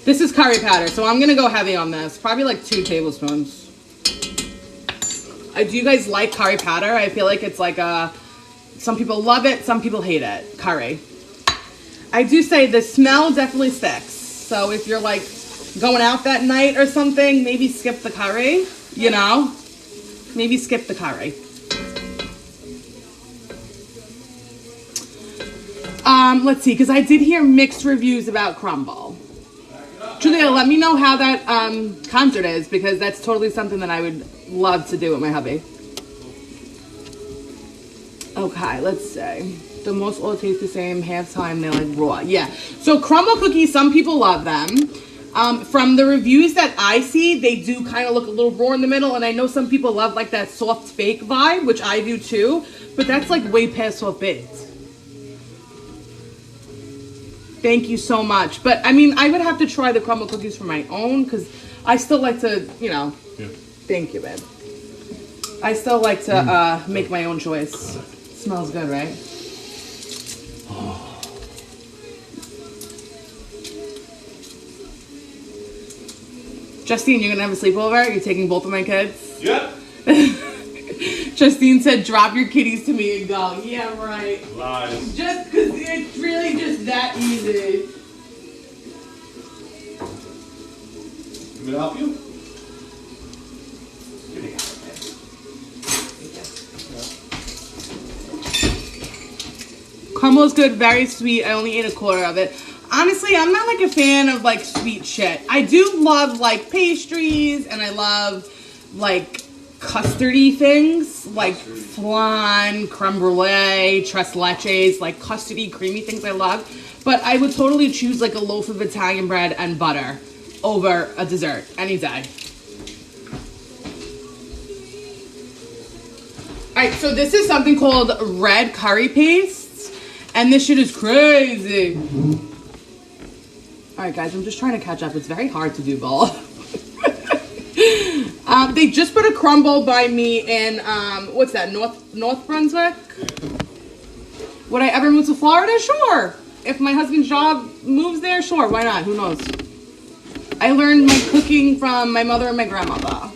This is curry powder, so I'm gonna go heavy on this. Probably like 2 tablespoons. Do you guys like curry powder? I feel like it's like some people love it, some people hate it. Curry. I do say the smell definitely sticks. So if you're like going out that night or something, maybe skip the curry, you know? Maybe skip the curry. Let's see, because I did hear mixed reviews about crumble. Julia, let me know how that concert is, because that's totally something that I would love to do with my hubby. Okay, let's see. The most all taste the same, half time they're like raw. Yeah, so crumble cookies, some people love them. From the reviews that I see, they do kind of look a little raw in the middle, and I know some people love like that soft fake vibe, which I do too, but that's like way past soft baked. Thank you so much. But I mean, I would have to try the crumble cookies for my own, because I still like to, you know, Yeah. Thank you, babe. I still like to make my own choice. Smells good, right? Justine, you're gonna have a sleepover? You're taking both of my kids? Yep. Justine said, drop your kitties to me and go. Yeah, right. Lies. Just because it's really just that easy. You want me to help you? Crumble's good, very sweet. I only ate a quarter of it. Honestly, I'm not like a fan of like sweet shit. I do love like pastries, and I love like custardy things like flan, creme brulee, tres leches, like custardy, creamy things I love. But I would totally choose like a loaf of Italian bread and butter over a dessert any day. Alright, so this is something called red curry paste, and this shit is crazy. Alright guys, I'm just trying to catch up. It's very hard to do both. They just put a crumble by me in, what's that, North Brunswick? Would I ever move to Florida? Sure. If my husband's job moves there, sure, why not? Who knows? I learned my cooking from my mother and my grandmother.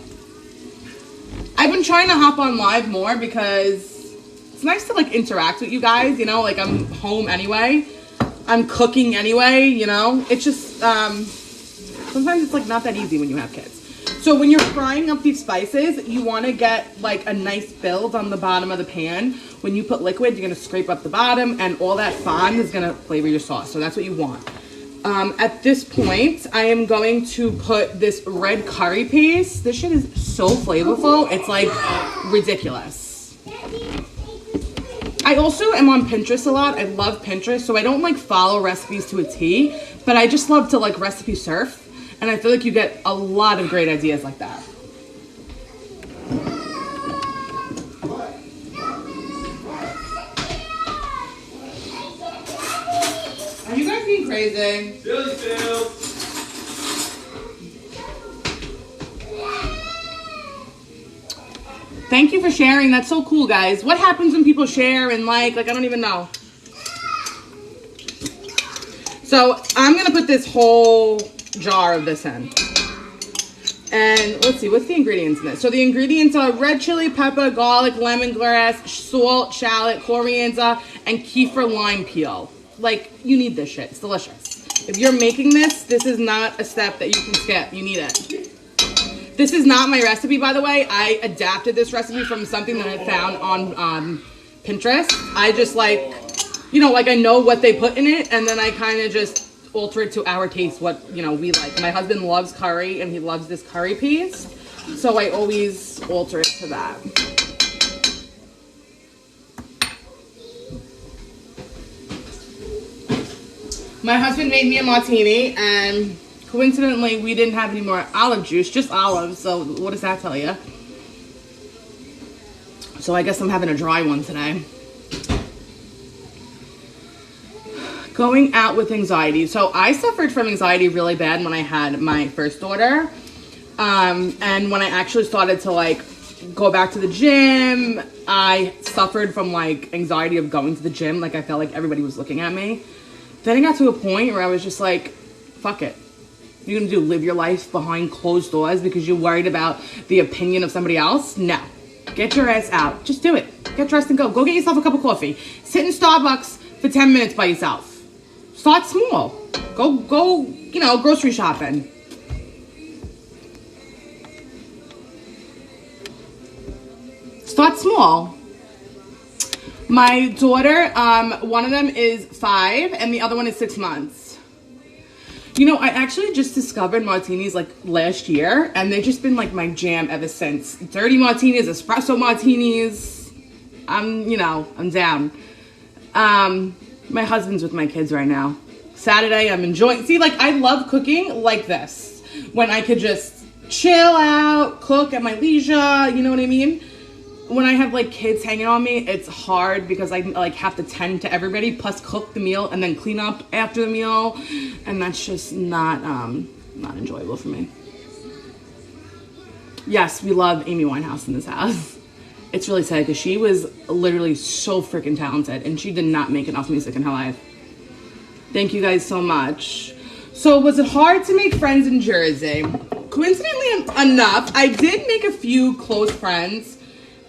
I've been trying to hop on live more because it's nice to like interact with you guys, you know, like I'm home anyway. I'm cooking anyway, you know. It's just, sometimes it's like not that easy when you have kids. So when you're frying up these spices, you want to get like a nice build on the bottom of the pan. When you put liquid, you're going to scrape up the bottom, and all that fond is going to flavor your sauce. So that's what you want. At this point, I am going to put this red curry paste. This shit is so flavorful. It's like ridiculous. I also am on Pinterest a lot. I love Pinterest. So I don't like follow recipes to a T, but I just love to like recipe surf. And I feel like you get a lot of great ideas like that. Are you guys being crazy? Silly Phil. Thank you for sharing. That's so cool, guys. What happens when people share and like I don't even know. So I'm going to put this whole jar of this in. And let's see, what's the ingredients in this? So the ingredients are red chili pepper, garlic, lemongrass, salt, shallot, coriander, and kefir lime peel. Like, you need this shit. It's delicious. If you're making this, this is not a step that you can skip. You need it. This is not my recipe, by the way. I adapted this recipe from something that I found on Pinterest. I just like, you know, like I know what they put in it, and then I kind of just alter it to our taste, what, you know, we like. My husband loves curry, and he loves this curry paste, so I always alter it to that. My husband made me a martini, and coincidentally, we didn't have any more olive juice, just olives, so what does that tell you? So I guess I'm having a dry one today. Going out with anxiety. So I suffered from anxiety really bad when I had my first daughter. And when I actually started to like go back to the gym, I suffered from like anxiety of going to the gym. Like I felt like everybody was looking at me. Then I got to a point where I was just like, fuck it. You're gonna live your life behind closed doors because you're worried about the opinion of somebody else? No. Get your ass out. Just do it. Get dressed and go. Go get yourself a cup of coffee. Sit in Starbucks for 10 minutes by yourself. Start small. Go, you know, grocery shopping. Start small. My daughter, one of them is 5 and the other one is 6 months. You know, I actually just discovered martinis like last year, and they've just been like my jam ever since. Dirty martinis, espresso martinis. I'm down. My husband's with my kids right now. Saturday, I'm enjoying. See, like, I love cooking like this, when I could just chill out, cook at my leisure. You know what I mean? When I have like kids hanging on me, it's hard because I like have to tend to everybody, plus cook the meal and then clean up after the meal, and that's just not enjoyable for me. Yes, we love Amy Winehouse in this house. It's really sad because she was literally so freaking talented, and she did not make enough music in her life. Thank you guys so much. So was it hard to make friends in Jersey? Coincidentally enough, I did make a few close friends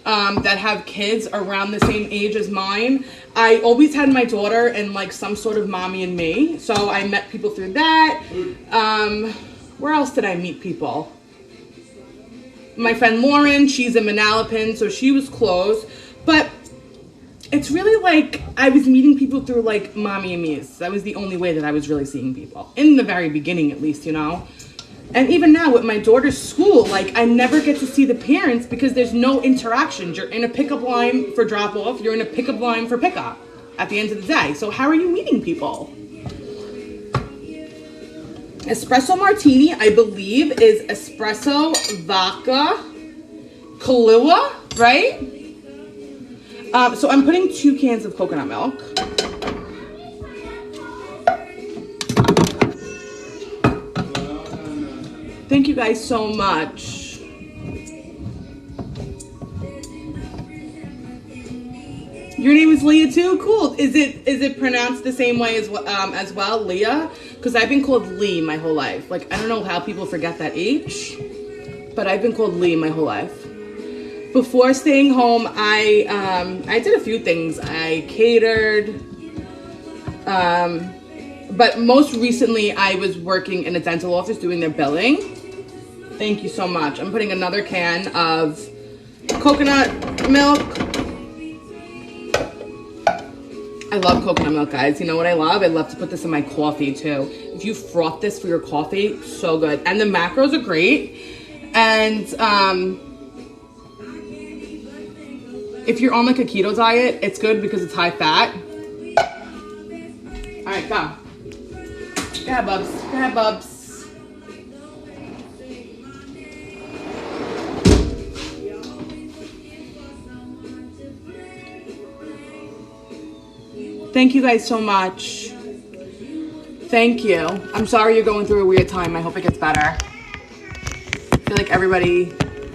that have kids around the same age as mine. I always had my daughter and like some sort of mommy and me, so I met people through that. Where else did I meet people? My friend Lauren, she's in Manalapan, so she was close. But it's really like I was meeting people through like mommy and me's. That was the only way that I was really seeing people. In the very beginning, at least, you know? And even now with my daughter's school, like I never get to see the parents because there's no interactions. You're in a pickup line for drop off. You're in a pickup line for pickup at the end of the day. So how are you meeting people? Espresso martini, I believe, is espresso, vodka, Kahlua, right? So I'm putting 2 cans of coconut milk. Thank you guys so much. Your name is Leah too? Cool. Is it pronounced the same way as well, Leah? Because I've been called Lee my whole life. Like, I don't know how people forget that H, but I've been called Lee my whole life. Before staying home, I did a few things. I catered, but most recently I was working in a dental office doing their billing. Thank you so much. I'm putting another can of coconut milk. I love coconut milk, guys. You know what I love? I love to put this in my coffee too. If you froth this for your coffee, so good. And the macros are great. And if you're on like a keto diet, it's good because it's high fat. All right, go. Go ahead, Bubs. Go ahead, Bubs. Thank you guys so much. Thank you. I'm sorry you're going through a weird time. I hope it gets better. I feel like everybody,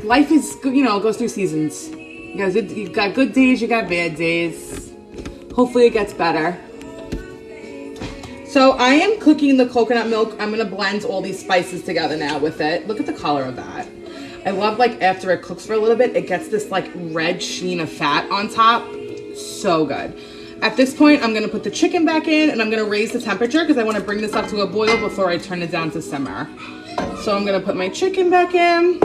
life is, you know, goes through seasons. You got good days, you got bad days. Hopefully it gets better. So I am cooking the coconut milk. I'm gonna blend all these spices together now with it. Look at the color of that. I love like after it cooks for a little bit, it gets this like red sheen of fat on top. So good. At this point, I'm gonna put the chicken back in and I'm gonna raise the temperature because I wanna bring this up to a boil before I turn it down to simmer. So I'm gonna put my chicken back in.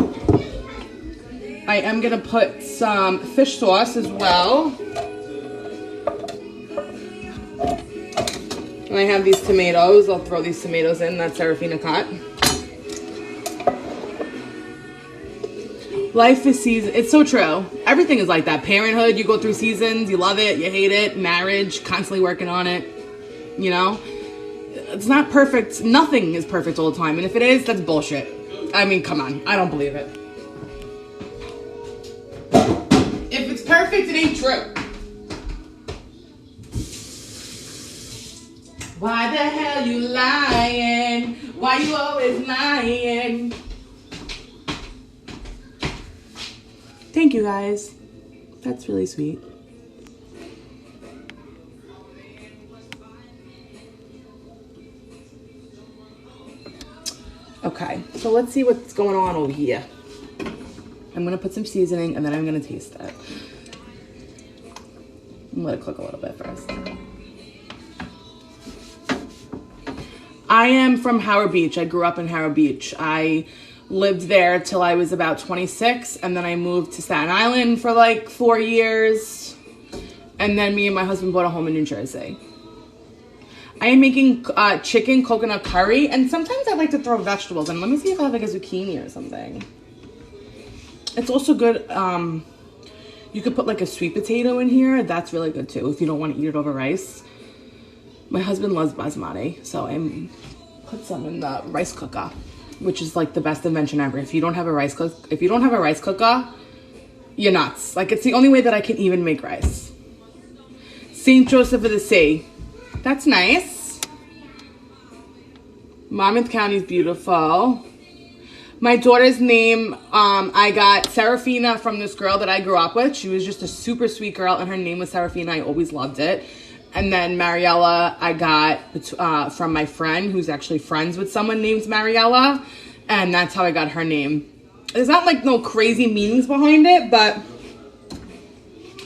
I am gonna put some fish sauce as well. And I have these tomatoes. I'll throw these tomatoes in that Serafina cut. Life is season. It's so true. Everything is like that. Parenthood, you go through seasons. You love it. You hate it. Marriage, constantly working on it. You know? It's not perfect. Nothing is perfect all the time. And if it is, that's bullshit. I mean, come on. I don't believe it. If it's perfect, it ain't true. Why the hell you lying? Why you always lying? Thank you guys. That's really sweet. Okay, so let's see what's going on over here. I'm gonna put some seasoning and then I'm gonna taste it. Let it cook a little bit first. I am from Howard Beach. I grew up in Howard Beach. I lived there till I was about 26, and then I moved to Staten Island for like 4 years. And then me and my husband bought a home in New Jersey. I am making chicken coconut curry, and sometimes I like to throw vegetables in. Let me see if I have like a zucchini or something. It's also good. You could put like a sweet potato in here. That's really good too if you don't want to eat it over rice. My husband loves basmati, so I put some in the rice cooker, which is like the best invention ever. If you don't have a rice cooker, you're nuts. Like, it's the only way that I can even make rice. St. Joseph of the Sea. That's nice. Monmouth County is beautiful. My daughter's name, I got Serafina from this girl that I grew up with. She was just a super sweet girl, and her name was Serafina. I always loved it. And then Mariella, I got from my friend who's actually friends with someone named Mariella. And that's how I got her name. There's not like no crazy meanings behind it, but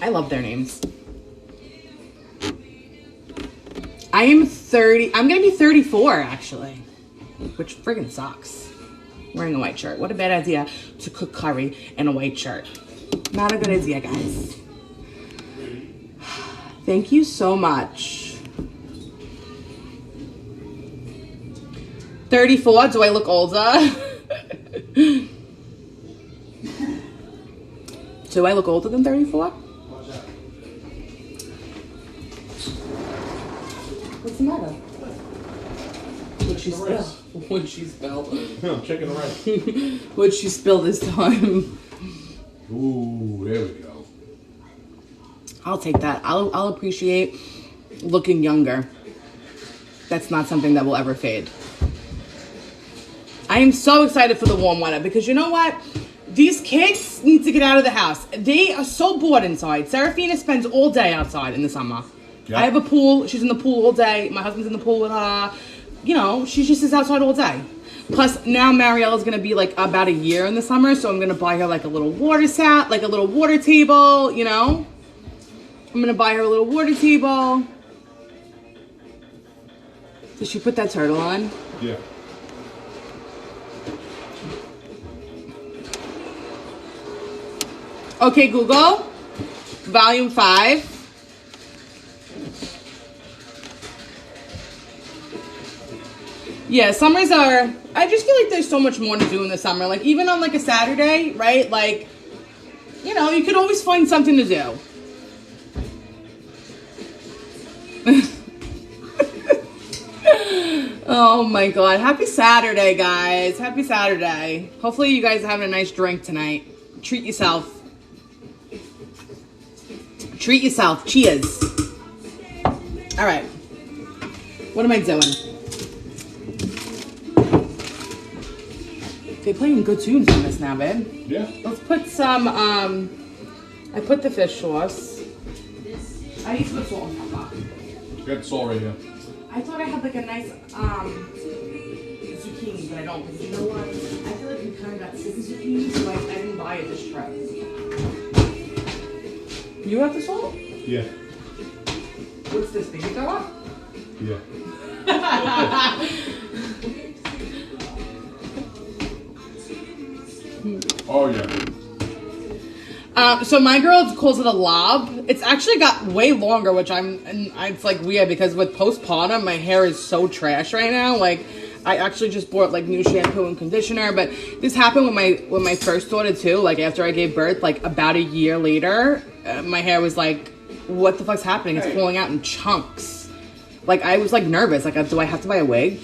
I love their names. I am 30. I'm going to be 34, actually. Which friggin' sucks. Wearing a white shirt. What a bad idea to cook curry in a white shirt. Not a good idea, guys. Thank you so much. 34. Do I look older? Do I look older than 34? What's the matter? What'd she spill? What'd she spill? No, chicken and rice. What'd she spill this time? Ooh, there we go. I'll take that. I'll appreciate looking younger. That's not something that will ever fade. I am so excited for the warm weather because you know what? These kids need to get out of the house. They are so bored inside. Serafina spends all day outside in the summer. Yeah. I have a pool. She's in the pool all day. My husband's in the pool with her. You know, she just is outside all day. Plus, now Mariella's going to be like about a year in the summer, so I'm going to buy her like a little water set, like a little water table, you know? I'm going to buy her a little water table. Did she put that turtle on? Yeah. Okay, Google. Volume 5. Yeah, summers are... I just feel like there's so much more to do in the summer. Like, even on like a Saturday, right? Like, you know, you could always find something to do. Oh my god. Happy Saturday, guys. Happy Saturday. Hopefully you guys are having a nice drink tonight. Treat yourself. Treat yourself. Cheers. Alright. What am I doing? They're playing good tunes on this now, babe. Yeah. Let's put some, I put the fish sauce. I need to put salt and pepper. Got the salt right here. I thought I had like a nice zucchini, but I don't. Because you know what? I feel like we kind of got sick of zucchini, so I didn't buy it this trip. You have the salt? Yeah. What's this? Baby throw? Yeah. Oh yeah. So my girl calls it a lob. It's actually got way longer, which it's like weird because with postpartum, my hair is so trash right now. Like, I actually just bought like new shampoo and conditioner, but this happened with my first daughter too. Like after I gave birth, like about a year later, my hair was like, what the fuck's happening? It's falling out in chunks. Like I was like nervous. Like, do I have to buy a wig?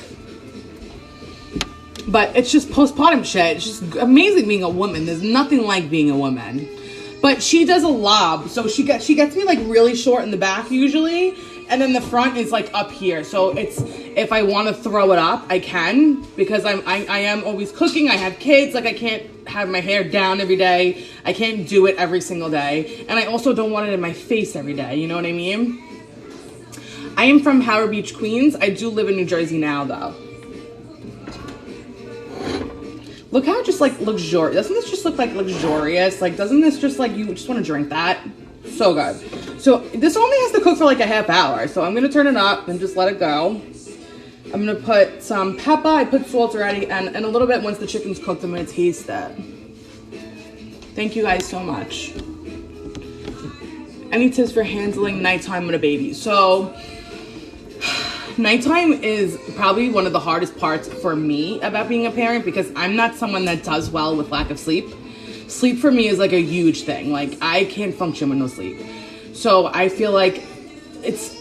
But it's just postpartum shit. It's just amazing being a woman. There's nothing like being a woman. But she does a lob, so she gets me like really short in the back usually, and then the front is like up here. So it's, if I want to throw it up, I can, because I am always cooking. I have kids. Like I can't have my hair down every day. I can't do it every single day, and I also don't want it in my face every day. You know what I mean? I am from Howard Beach, Queens. I do live in New Jersey now, though. Look how just like luxurious. Doesn't this just look like luxurious? Like, doesn't this just like, you just want to drink that? So good. So this only has to cook for like a half hour. So I'm going to turn it up and just let it go. I'm going to put some pepper. I put salt already. And a little bit once the chicken's cooked, I'm going to taste it. Thank you guys so much. Any tips for handling nighttime with a baby? So nighttime is probably one of the hardest parts for me about being a parent because I'm not someone that does well with lack of sleep. Sleep for me is like a huge thing. Like, I can't function with no sleep. So I feel like it's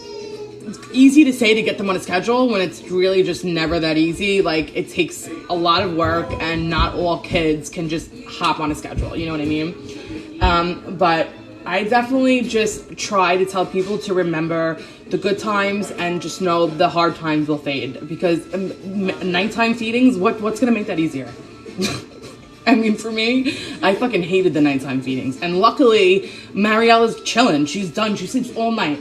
easy to say to get them on a schedule when it's really just never that easy. Like, it takes a lot of work and not all kids can just hop on a schedule. You know what I mean? But I definitely just try to tell people to remember the good times and just know the hard times will fade, because nighttime feedings, what's going to make that easier? I mean, for me, I fucking hated the nighttime feedings. And luckily, Mariella's chilling. She's done. She sleeps all night.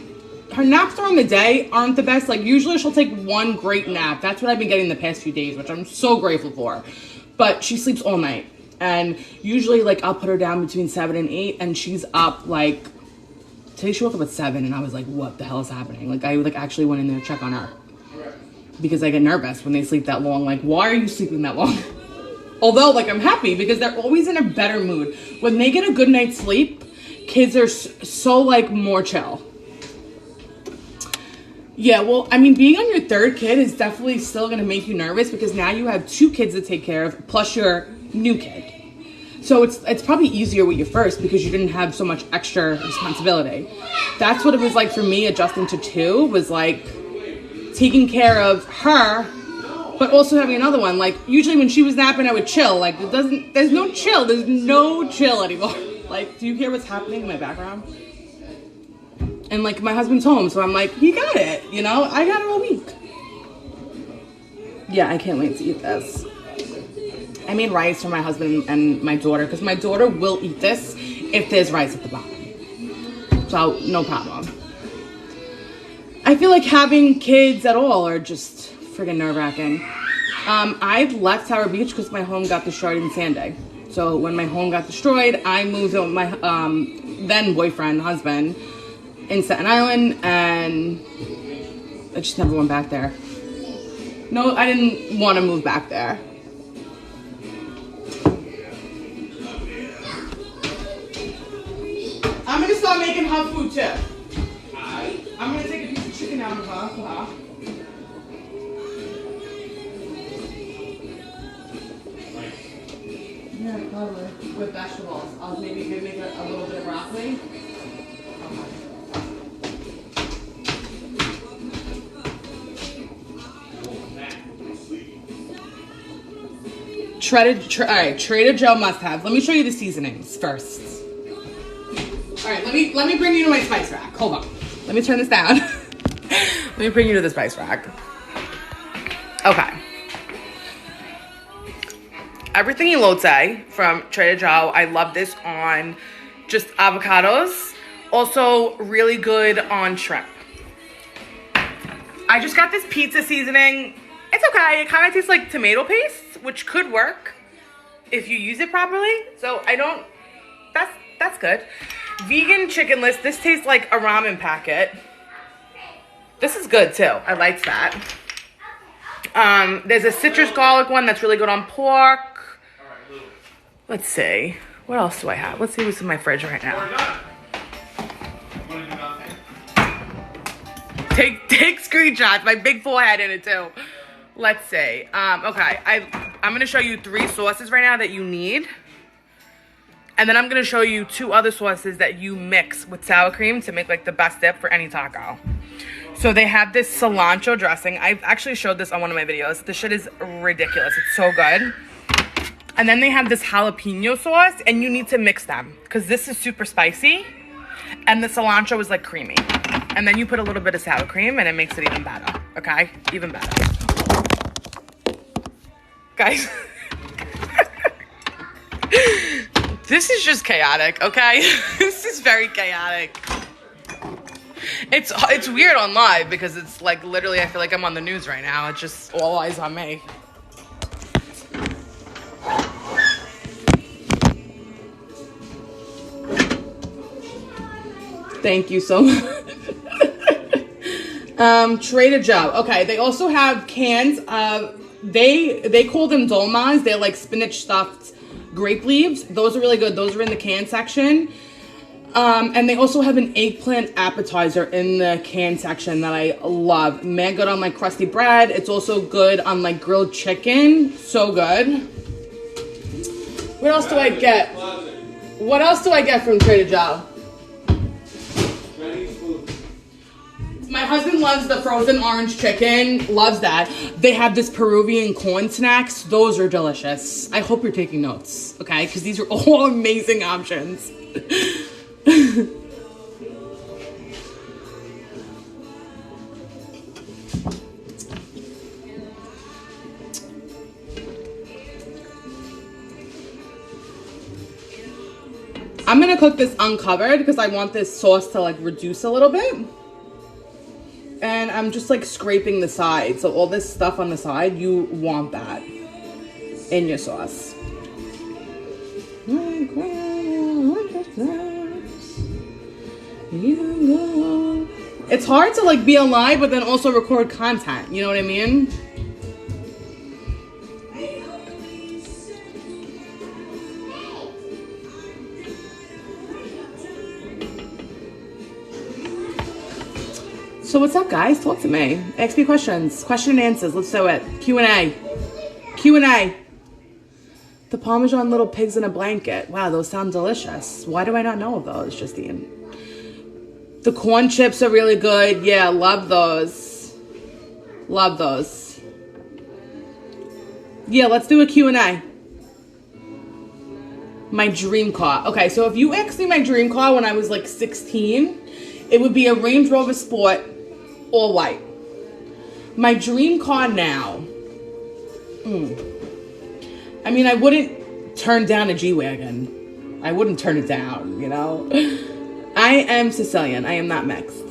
Her naps during the day aren't the best. Like, usually she'll take one great nap. That's what I've been getting the past few days, which I'm so grateful for. But she sleeps all night. And usually, like, I'll put her down between 7 and 8, and she's up, like, today she woke up at 7, and I was like, what the hell is happening? Like, I, like, actually went in there to check on her. Because I get nervous when they sleep that long. Like, why are you sleeping that long? Although, like, I'm happy because they're always in a better mood. When they get a good night's sleep, kids are so, like, more chill. Yeah, well, I mean, being on your third kid is definitely still going to make you nervous because now you have 2 kids to take care of, plus your new kid. So it's probably easier with your first because you didn't have so much extra responsibility. That's what it was like for me adjusting to 2, was like taking care of her, but also having another one. Like, usually when she was napping, I would chill. Like, there's no chill. There's no chill anymore. Like, do you hear what's happening in my background? And, like, my husband's home, so I'm like, he got it, you know? I got it all week. Yeah, I can't wait to eat this. I made rice for my husband and my daughter, because my daughter will eat this if there's rice at the bottom. So, no problem. I feel like having kids at all are just friggin' nerve-wracking. I left Tower Beach because my home got destroyed in Sandy. So when my home got destroyed, I moved with my then boyfriend, husband, in Staten Island, and I just never went back there. No, I didn't want to move back there. I'm gonna start making her food too. I'm gonna take a piece of chicken out of her for her. Yeah, probably. With vegetables. I'll maybe make a little bit of broccoli. Alright, Trader Joe must-haves. Let me show you the seasonings first. Alright, let me bring you to my spice rack. Hold on. Let me turn this down. Let me bring you to the spice rack. Okay. Everything elote from Trader Joe. I love this on just avocados. Also really good on shrimp. I just got this pizza seasoning. It's okay. It kind of tastes like tomato paste, which could work if you use it properly. So that's good. Vegan chickenless. This tastes like a ramen packet. This is good too. I like that. There's a citrus garlic one that's really good on pork. Let's see. What else do I have? Let's see what's in my fridge right now. Take screenshots. My big forehead in it too. Let's see. Okay, I'm going to show you 3 sauces right now that you need. And then I'm going to show you 2 other sauces that you mix with sour cream to make like the best dip for any taco. So they have this cilantro dressing. I've actually showed this on one of my videos. This shit is ridiculous. It's so good. And then they have this jalapeno sauce, and you need to mix them because this is super spicy and the cilantro is like creamy. And then you put a little bit of sour cream and it makes it even better. Okay? Even better. Guys. This is just chaotic, okay? This is very chaotic. It's weird on live because it's like literally I feel like I'm on the news right now. It's just all eyes on me. Thank you so much. Trader Joe. Okay, they also have cans of, they call them dolmas. They're like spinach stuffed grape leaves. Those are really good. Those are in the can section. And they also have an eggplant appetizer in the can section that I love. Man, good on like crusty bread. It's also good on like grilled chicken. So good. What else do I get? What else do I get from Trader Joe? My husband loves the frozen orange chicken. Loves that. They have this Peruvian corn snacks. Those are delicious. I hope you're taking notes, okay? Because these are all amazing options. I'm gonna cook this uncovered because I want this sauce to like reduce a little bit. And I'm just like scraping the side. So all this stuff on the side, you want that in your sauce. It's hard to like be alive but then also record content. You know what I mean? So what's up, guys? Talk to me. Ask me questions. Question and answers. Let's do it. Q&A. Q&A. The Parmesan little pigs in a blanket. Wow, those sound delicious. Why do I not know of those, Justine? The corn chips are really good. Yeah, love those. Love those. Yeah, let's do a Q&A. My dream car. Okay, so if you asked me my dream car when I was like 16, it would be a Range Rover Sport, all white. My dream car now. I mean, I wouldn't turn down a G-Wagon. I wouldn't turn it down, you know? I am Sicilian. I am not mixed.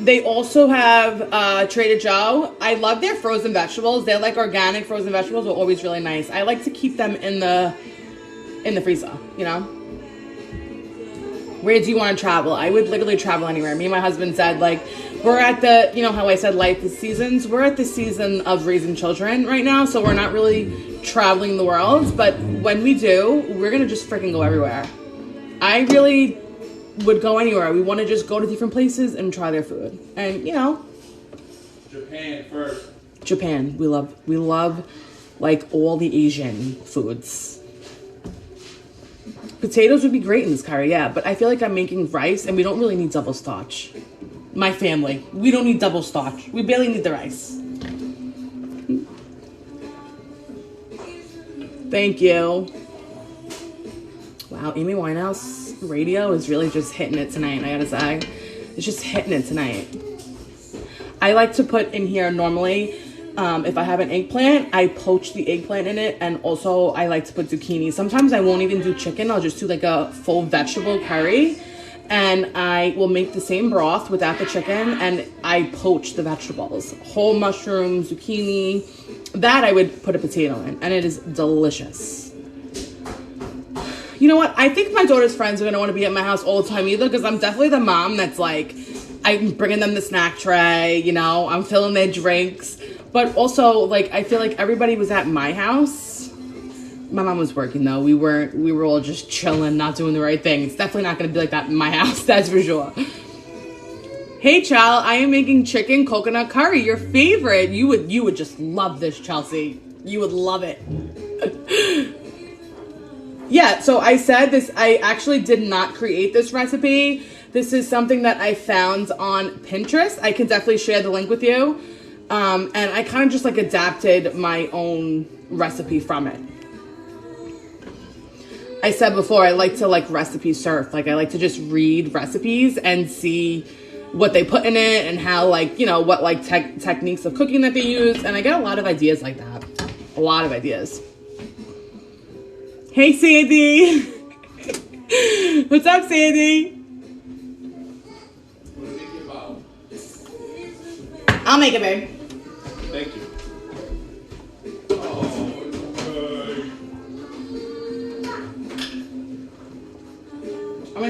They also have Trader Joe. I love their frozen vegetables. They're like organic frozen vegetables. Are always really nice. I like to keep them in the freezer, you know? Where do you want to travel? I would literally travel anywhere. Me and my husband said, like, we're at the, you know how I said life is seasons? We're at the season of raising children right now, so we're not really traveling the world. But when we do, we're going to just freaking go everywhere. I really would go anywhere. We want to just go to different places and try their food. And, you know. Japan first. Japan. We love, like, all the Asian foods. Potatoes would be great in this curry, yeah. But I feel like I'm making rice, and we don't really need double starch. My family. We don't need double starch. We barely need the rice. Thank you. Wow, Amy Winehouse radio is really just hitting it tonight, I gotta say. It's just hitting it tonight. I like to put in here normally, if I have an eggplant, I poach the eggplant in it, and also I like to put zucchini. Sometimes I won't even do chicken, I'll just do like a full vegetable curry, and I will make the same broth without the chicken, and I poach the vegetables. Whole mushroom, zucchini, that I would put a potato in, and it is delicious. You know what? I think my daughter's friends are going to want to be at my house all the time either, because I'm definitely the mom that's like, I'm bringing them the snack tray, you know, I'm filling their drinks. But also, like, I feel like everybody was at my house. My mom was working, though. We were all just chilling, not doing the right thing. It's definitely not going to be like that in my house, that's for sure. Hey, Chal, I am making chicken coconut curry, your favorite. You would just love this, Chelsea. You would love it. Yeah, so I said this, I actually did not create this recipe. This is something that I found on Pinterest. I can definitely share the link with you. And I kind of just like adapted my own recipe from it. I said before, I like to like recipe surf. Like I like to just read recipes and see what they put in it and how like, you know, what like techniques of cooking that they use. And I get a lot of ideas like that. A lot of ideas. Hey, Sandy. What's up, Sandy? I'll make it, babe. Thank you. Oh, okay.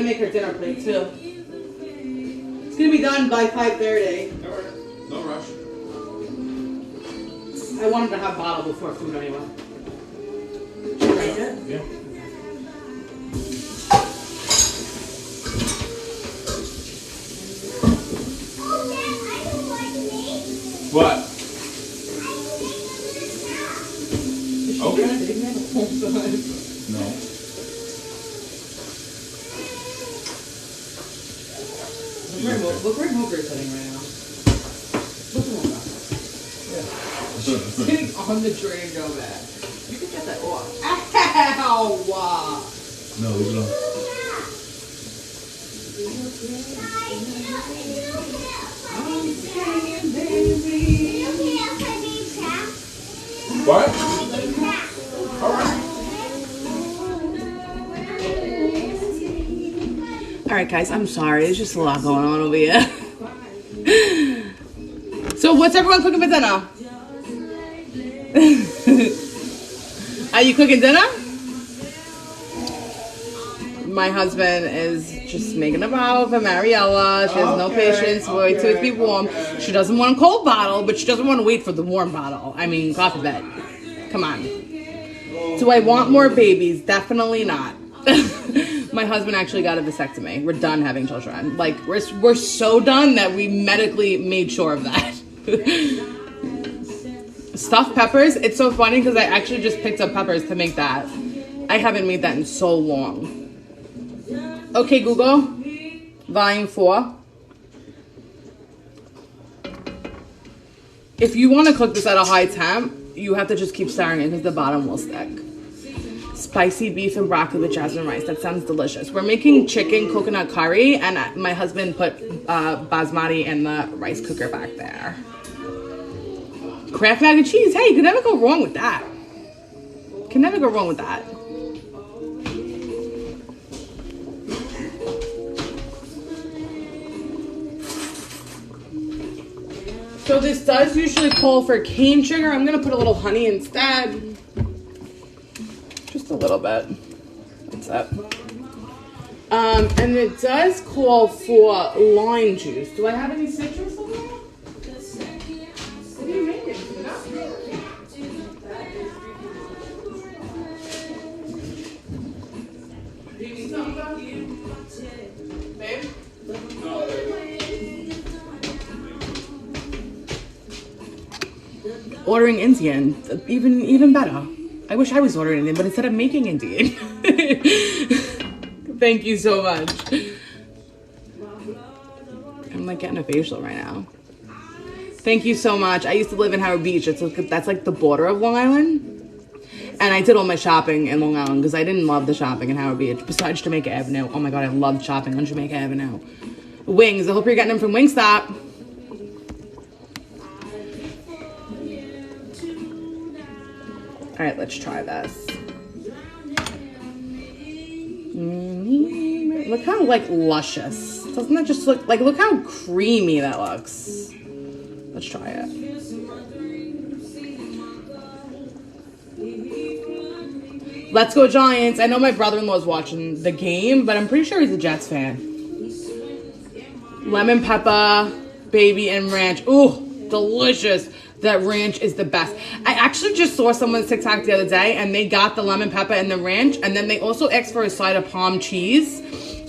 make her dinner plate too. It's gonna be done by 5:30. Alright, no rush. I wanted to have bottle before food anyway. Should I drink it? Yeah. Oh, Dad, I don't want to make. What? Okay. No. Look where Moger's sitting right now. Look at that. Sitting on the drain go back. You can get that off. Ow! No, leave it alone. What? Alright. Alright guys, I'm sorry. There's just a lot going on over here. So what's everyone cooking for dinner? Are you cooking dinner? My husband is just making a bottle for Mariella. She has no patience. Wait till it be warm. She doesn't want a cold bottle, but she doesn't want to wait for the warm bottle. I mean, God forbid. Come on. Do I want more babies? Definitely not. My husband actually got a vasectomy. We're done having children. Like, we're so done that we medically made sure of that. Stuffed peppers. It's so funny because I actually just picked up peppers to make that. I haven't made that in so long. Okay, Google. Volume 4. If you want to cook this at a high temp, you have to just keep stirring it because the bottom will stick. Spicy beef and broccoli with jasmine rice. That sounds delicious. We're making chicken coconut curry, and my husband put basmati in the rice cooker back there. Kraft mac and cheese. Hey, you can never go wrong with that. Can never go wrong with that. So this does usually call for cane sugar. I'm gonna put a little honey instead. Just a little bit. That's it. And it does call for lime juice. Do I have any citrus in there? What are you making? Do you need something? Babe? Ordering Indian, even better. I wish I was ordering Indian, but instead I'm making Indian. Thank you so much. I'm like getting a facial right now. Thank you so much. I used to live in Howard Beach. That's like the border of Long Island. And I did all my shopping in Long Island because I didn't love the shopping in Howard Beach. Besides Jamaica Avenue. Oh my God, I loved shopping on Jamaica Avenue. Wings. I hope you're getting them from Wingstop. All right, let's try this. Look how like luscious. Doesn't that just look how creamy that looks? Let's try it. Let's go Giants. I know my brother-in-law is watching the game, but I'm pretty sure he's a Jets fan. Lemon pepper, baby, and ranch. Ooh, delicious. That ranch is the best. I actually just saw someone's TikTok the other day, and they got the lemon pepper and the ranch, and then they also asked for a side of palm cheese.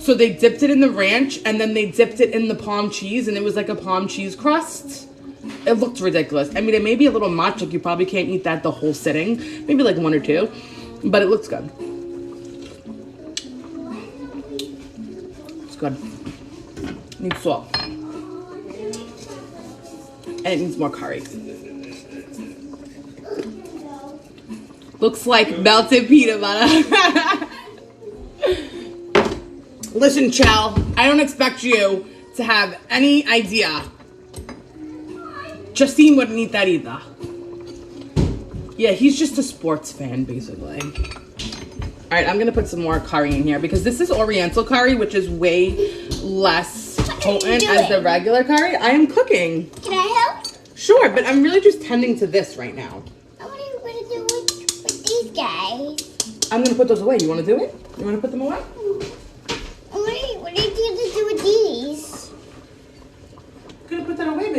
So they dipped it in the ranch, and then they dipped it in the palm cheese, and it was like a palm cheese crust. It looked ridiculous. I mean, it may be a little much. Like, you probably can't eat that the whole sitting. Maybe like 1 or 2. But it looks good. It's good. It needs salt. And it needs more curry. Looks like melted peanut butter. Listen, Chell, I don't expect you to have any idea. Justine wouldn't eat that either. Yeah, he's just a sports fan, basically. All right, I'm going to put some more curry in here because this is Oriental curry, which is way less potent as the regular curry. I am cooking. Can I help? Sure, but I'm really just tending to this right now. What are you going to do with these guys? I'm going to put those away. You want to do it? You want to put them away? What are you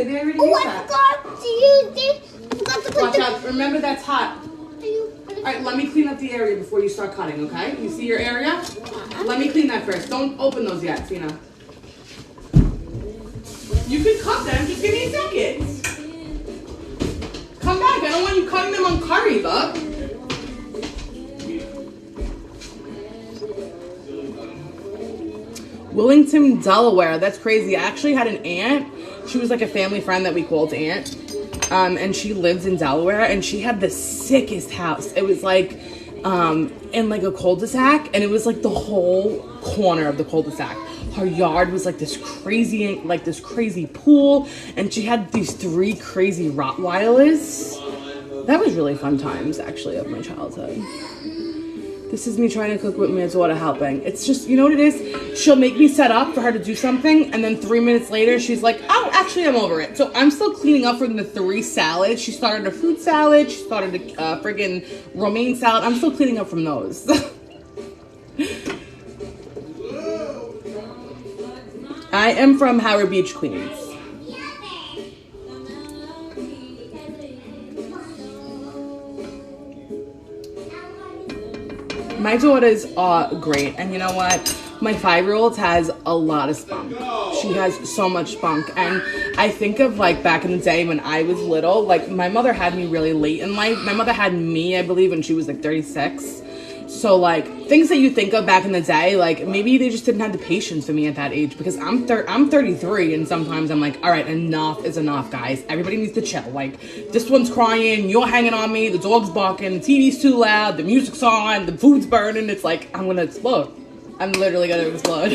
Did I already Oh, use I that? forgot to use this. I forgot to put Watch the... out. Remember, that's hot. All right, let me clean up the area before you start cutting, okay? You see your area? Let me clean that first. Don't open those yet, Tina. You can cut them. Just give me a second. Come back. I don't want you cutting them on curry, look. Willington, Delaware. That's crazy. I actually had an aunt. She was like a family friend that we called aunt. And she lives in Delaware, and she had the sickest house. It was like in like a cul-de-sac, and it was like the whole corner of the cul-de-sac. Her yard was like this crazy pool, and she had these 3 crazy Rottweilers. That was really fun times, actually, of my childhood. This is me trying to cook with my daughter helping. It's just, you know what it is? She'll make me set up for her to do something, and then 3 minutes later, she's like, oh, actually, I'm over it. So I'm still cleaning up from the 3 salads. She started a fruit salad. She started a friggin' romaine salad. I'm still cleaning up from those. I am from Howard Beach, Queens. My daughters are great, and you know what? My 5-year-old has a lot of spunk. She has so much spunk, and I think of like back in the day when I was little, like my mother had me really late in life. My mother had me, I believe, when she was like 36. So like things that you think of back in the day, like maybe they just didn't have the patience for me at that age, because I'm 33, and sometimes I'm like, all right, enough is enough, guys. Everybody needs to chill. Like this one's crying, you're hanging on me, the dog's barking, the TV's too loud, the music's on, the food's burning. It's like I'm gonna explode. I'm literally gonna explode.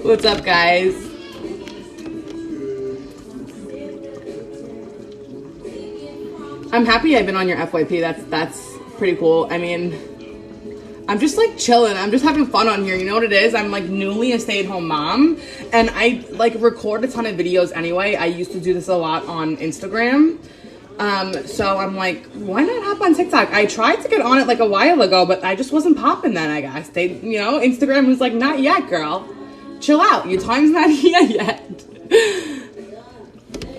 What's up, guys? I'm happy I've been on your FYP. That's pretty cool. I mean, I'm just like chilling. I'm just having fun on here. You know what it is? I'm like newly a stay-at-home mom, and I like record a ton of videos anyway. I used to do this a lot on Instagram. So I'm like, why not hop on TikTok? I tried to get on it like a while ago, but I just wasn't popping then, I guess. Instagram was like, not yet, girl. Chill out. Your time's not here yet.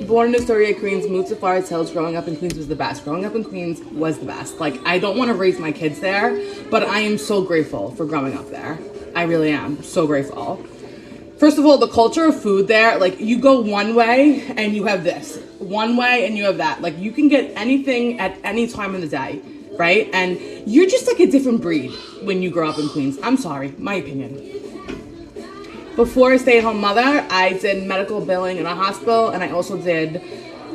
Born in Astoria, Queens, moved to Forest Hills. Growing up in Queens was the best. Growing up in Queens was the best. Like, I don't want to raise my kids there, but I am so grateful for growing up there. I really am. So grateful. First of all, the culture of food there, like, you go one way and you have this. One way and you have that. Like, you can get anything at any time of the day, right? And you're just like a different breed when you grow up in Queens. I'm sorry. My opinion. Before a stay-at-home mother, I did medical billing in a hospital, and I also did,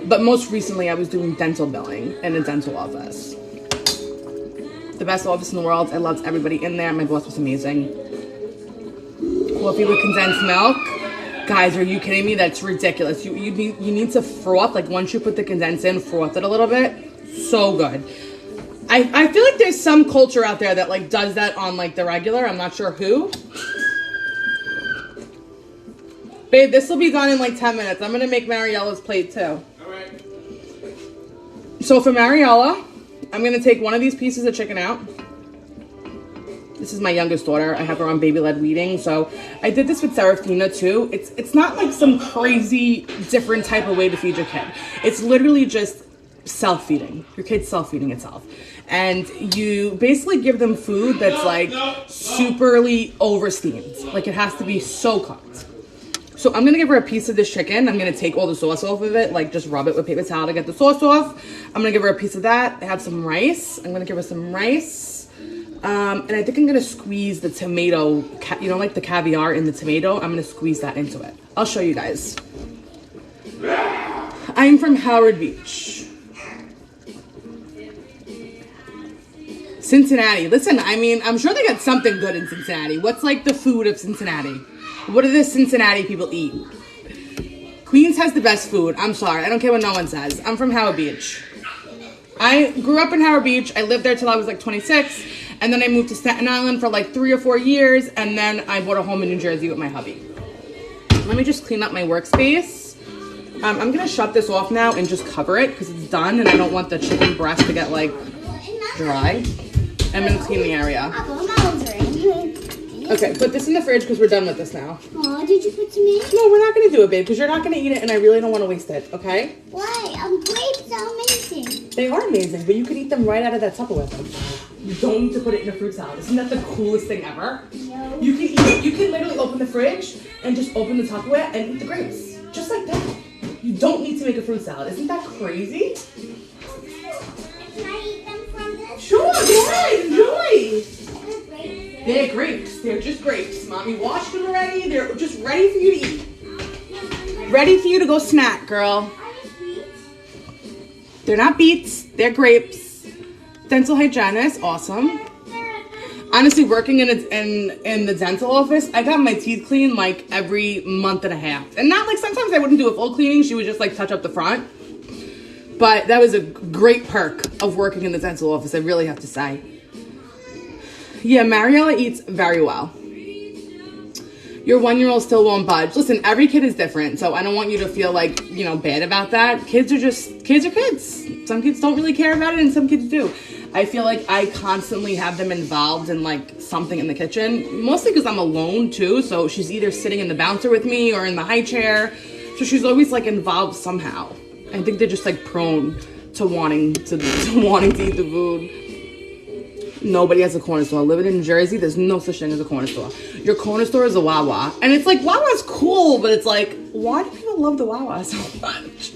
but most recently I was doing dental billing in a dental office. The best office in the world. I loved everybody in there. My boss was amazing. Coffee with condensed milk. Guys, are you kidding me? That's ridiculous. You need to froth, like once you put the condensed in, froth it a little bit. So good. I feel like there's some culture out there that like does that on like the regular. I'm not sure who. Babe, this will be done in like 10 minutes. I'm going to make Mariella's plate too. All right. So for Mariella, I'm going to take one of these pieces of chicken out. This is my youngest daughter. I have her on baby-led weaning. So I did this with Serafina too. It's not like some crazy different type of way to feed your kid. It's literally just self-feeding. Your kid's self-feeding itself. And you basically give them food that's like superly over-steamed. Like it has to be so cooked. So I'm going to give her a piece of this chicken. I'm going to take all the sauce off of it, like just rub it with paper towel to get the sauce off. I'm going to give her a piece of that. I have some rice. I'm going to give her some rice. And I think I'm going to squeeze the tomato, you know, like the caviar in the tomato. I'm going to squeeze that into it. I'll show you guys. I'm from Howard Beach. Cincinnati. Listen, I mean, I'm sure they got something good in Cincinnati. What's like the food of Cincinnati? What do the Cincinnati people eat? Queens has the best food. I'm sorry. I don't care what no one says. I'm from Howard Beach. I grew up in Howard Beach. I lived there till I was like 26. And then I moved to Staten Island for like 3 or 4 years. And then I bought a home in New Jersey with my hubby. Let me just clean up my workspace. I'm going to shut this off now and just cover it because it's done. And I don't want the chicken breast to get like dry. I'm going to clean the area. Okay, put this in the fridge because we're done with this now. Oh, did you put some in? No, we're not going to do it, babe, because you're not going to eat it, and I really don't want to waste it, okay? Why? Grapes are amazing. They are amazing, but you could eat them right out of that Tupperware thing. You don't need to put it in a fruit salad. Isn't that the coolest thing ever? No. You can eat it. You can literally open the fridge and just open the Tupperware and eat the grapes. Just like that. You don't need to make a fruit salad. Isn't that crazy? Can I eat them from this? Sure, go ahead. Enjoy. They're grapes. They're grapes. They're just grapes. Mommy washed them already. They're just ready for you to eat. Ready for you to go snack, girl. They're not beets. They're grapes. Dental hygienist. Awesome. Honestly, working in the dental office, I got my teeth cleaned like every month and a half. And not like sometimes I wouldn't do a full cleaning. She would just like touch up the front. But that was a great perk of working in the dental office, I really have to say. Yeah, Mariella eats very well. Your 1-year-old still won't budge. Listen, every kid is different, so I don't want you to feel like, you know, bad about that. Kids are kids. Some kids don't really care about it, and some kids do. I feel like I constantly have them involved in like something in the kitchen, mostly because I'm alone too. So she's either sitting in the bouncer with me or in the high chair. So she's always like involved somehow. I think they're just like prone to wanting to eat the food. Nobody has a corner store. Living in Jersey, there's no such thing as a corner store. Your corner store is a Wawa. And it's like, Wawa's cool, but it's like, why do people love the Wawa so much?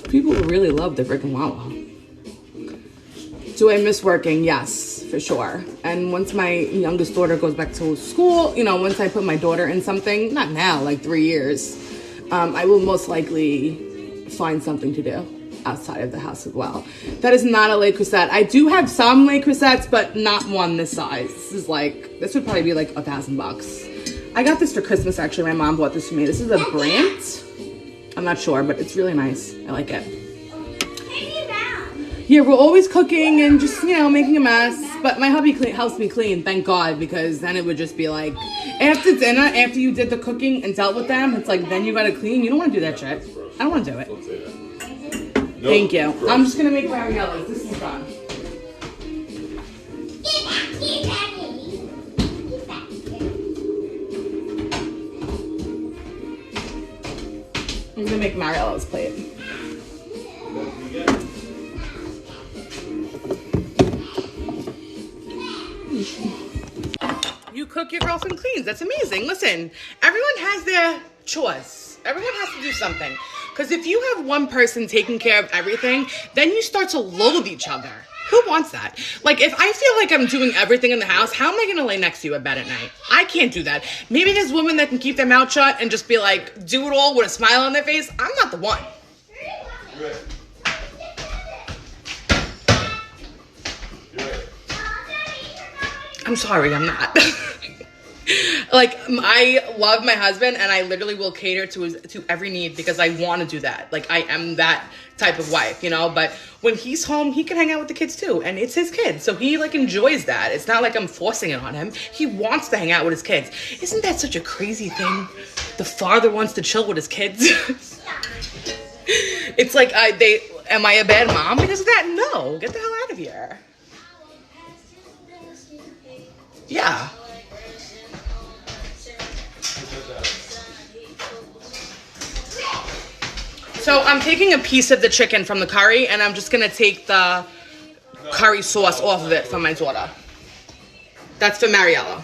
People really love the freaking Wawa. Do I miss working? Yes, for sure. And once my youngest daughter goes back to school, you know, once I put my daughter in something, not now, like 3 years, I will most likely find something to do outside of the house as well. That is not a Le Creuset. I do have some Le Creusets, but not one this size. This would probably be like $1,000. I got this for Christmas, actually. My mom bought this for me. This is a Brandt. I'm not sure, but it's really nice. I like it. Yeah, we're always cooking and just, you know, making a mess. But my hubby helps me clean, thank God, because then it would just be like, after dinner, after you did the cooking and dealt with them, it's like, then you gotta clean. You don't want to do that shit. I don't want to do it. Don't say that. Nope. Thank you. I'm just gonna make mariolas. This is fun. I'm gonna make Mariella's plate. You cook, your girlfriend cleans. That's amazing. Listen, everyone has their chores. Everyone has to do something. Because if you have one person taking care of everything, then you start to loathe each other. Who wants that? Like, if I feel like I'm doing everything in the house, how am I going to lay next to you at bed at night? I can't do that. Maybe there's women that can keep their mouth shut and just be like, do it all with a smile on their face. I'm not the one. You're right. I'm sorry, I'm not. Like, I love my husband and I literally will cater to every need because I want to do that. Like, I am that type of wife, you know? But when he's home, he can hang out with the kids too. And it's his kid. So he, like, enjoys that. It's not like I'm forcing it on him. He wants to hang out with his kids. Isn't that such a crazy thing? The father wants to chill with his kids. It's like, am I a bad mom because of that? No. Get the hell out of here. Yeah. So I'm taking a piece of the chicken from the curry and I'm just gonna take the curry sauce off of it for my daughter. That's for Mariella.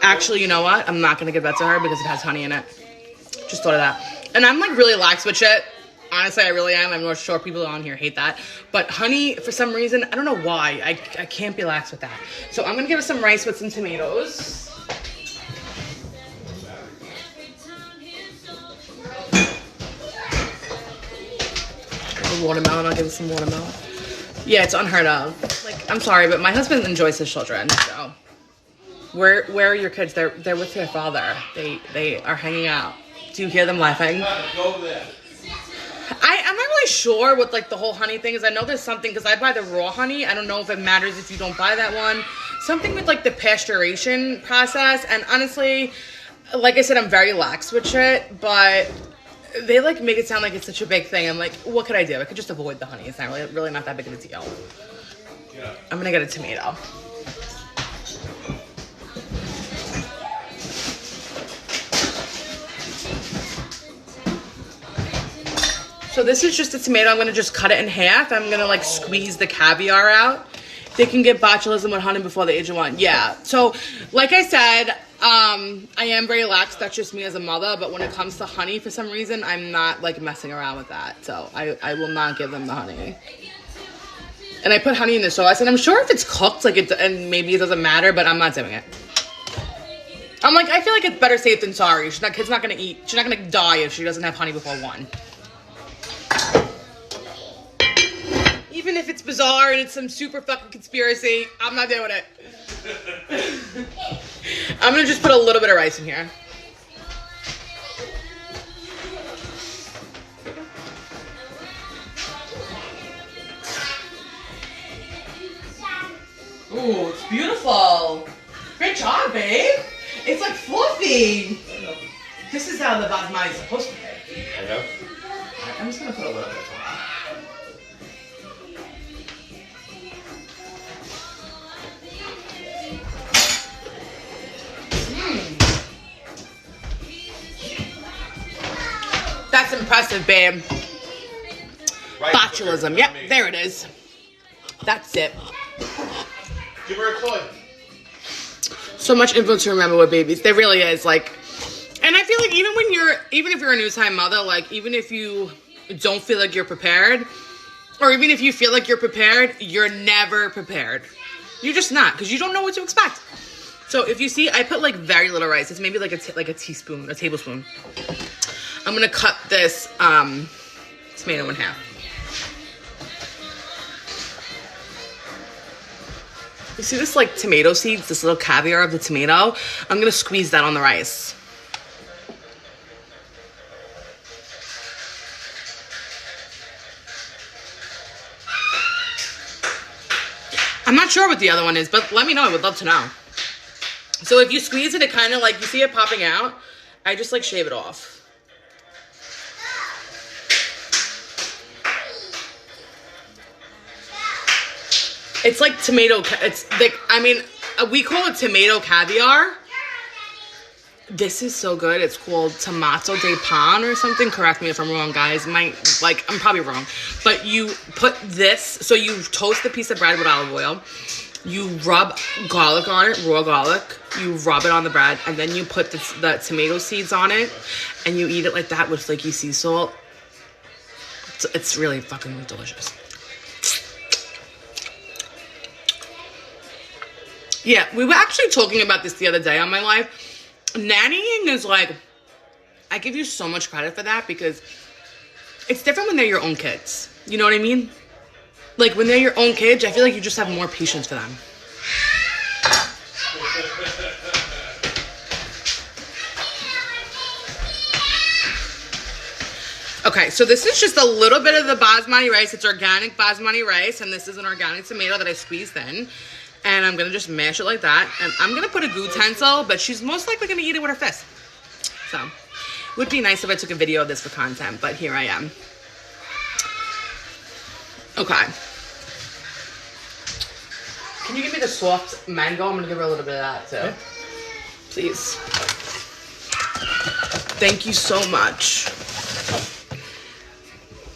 Actually, you know what? I'm not gonna give that to her because it has honey in it. Just thought of that. And I'm like really lax with shit. Honestly, I really am. I'm not sure people on here hate that. But honey, for some reason, I don't know why. I can't be lax with that. So I'm gonna give her some rice with some tomatoes. A watermelon, I'll give her some watermelon. Yeah, it's unheard of. Like, I'm sorry, but my husband enjoys his children, so. Where are your kids? They're with their father. They are hanging out. Do you hear them laughing? Go there. I'm not really sure what like the whole honey thing is. I know there's something because I buy the raw honey. I don't know if it matters if you don't buy that one. Something with like the pasteurization process. And honestly, like I said, I'm very lax with shit, but they like make it sound like it's such a big thing. I'm like, what could I do? I could just avoid the honey. It's not really not that big of a deal. I'm gonna get a tomato. So this is just a tomato. I'm gonna just cut it in half. I'm gonna like squeeze the caviar out. They can get botulism with honey before the age of 1. Yeah. So, like I said, I am very lax. That's just me as a mother. But when it comes to honey, for some reason, I'm not like messing around with that. So I will not give them the honey. And I put honey in the sauce, and I'm sure if it's cooked, like and maybe it doesn't matter, but I'm not doing it. I'm like, I feel like it's better safe than sorry. Kid's not gonna eat. She's not gonna die if she doesn't have honey before 1. Even if it's bizarre and it's some super fucking conspiracy, I'm not doing it. I'm gonna just put a little bit of rice in here. Ooh, it's beautiful. Great job, babe. It's like fluffy. This is how the basmati is supposed to be. I know. I'm just gonna put a little bit. That's impressive, babe. Right, Botulism. Yep, there it is. That's it. Give her a toy. So much info to remember with babies. There really is. Like, and I feel like even if you're a new time mother, like even if you don't feel like you're prepared, or even if you feel like you're prepared, you're never prepared. You're just not, because you don't know what to expect. So if you see, I put like very little rice. It's maybe like a teaspoon, a tablespoon. I'm gonna cut this tomato in half. You see this like tomato seeds, this little caviar of the tomato? I'm gonna squeeze that on the rice. I'm not sure what the other one is, but let me know. I would love to know. So if you squeeze it, it kind of like, you see it popping out. I just like shave it off. It's like tomato, it's like, I mean, we call it tomato caviar. This is so good. It's called tomato de pan or something. Correct me if I'm wrong, guys. I'm probably wrong. But you put this, so you toast a piece of bread with olive oil. You rub garlic on it, raw garlic. You rub it on the bread, and then you put the tomato seeds on it, and you eat it like that with flaky sea salt. It's really fucking delicious. Yeah, we were actually talking about this the other day on my live. Nannying is like, I give you so much credit for that because it's different when they're your own kids. You know what I mean? Like when they're your own kids, I feel like you just have more patience for them. Okay, so this is just a little bit of the basmati rice. It's organic basmati rice, and this is an organic tomato that I squeezed in. And I'm going to just mash it like that. And I'm going to put a utensil, but she's most likely going to eat it with her fist. So, it would be nice if I took a video of this for content, but here I am. Okay. Can you give me the soft mango? I'm going to give her a little bit of that, too. Okay. Please. Thank you so much.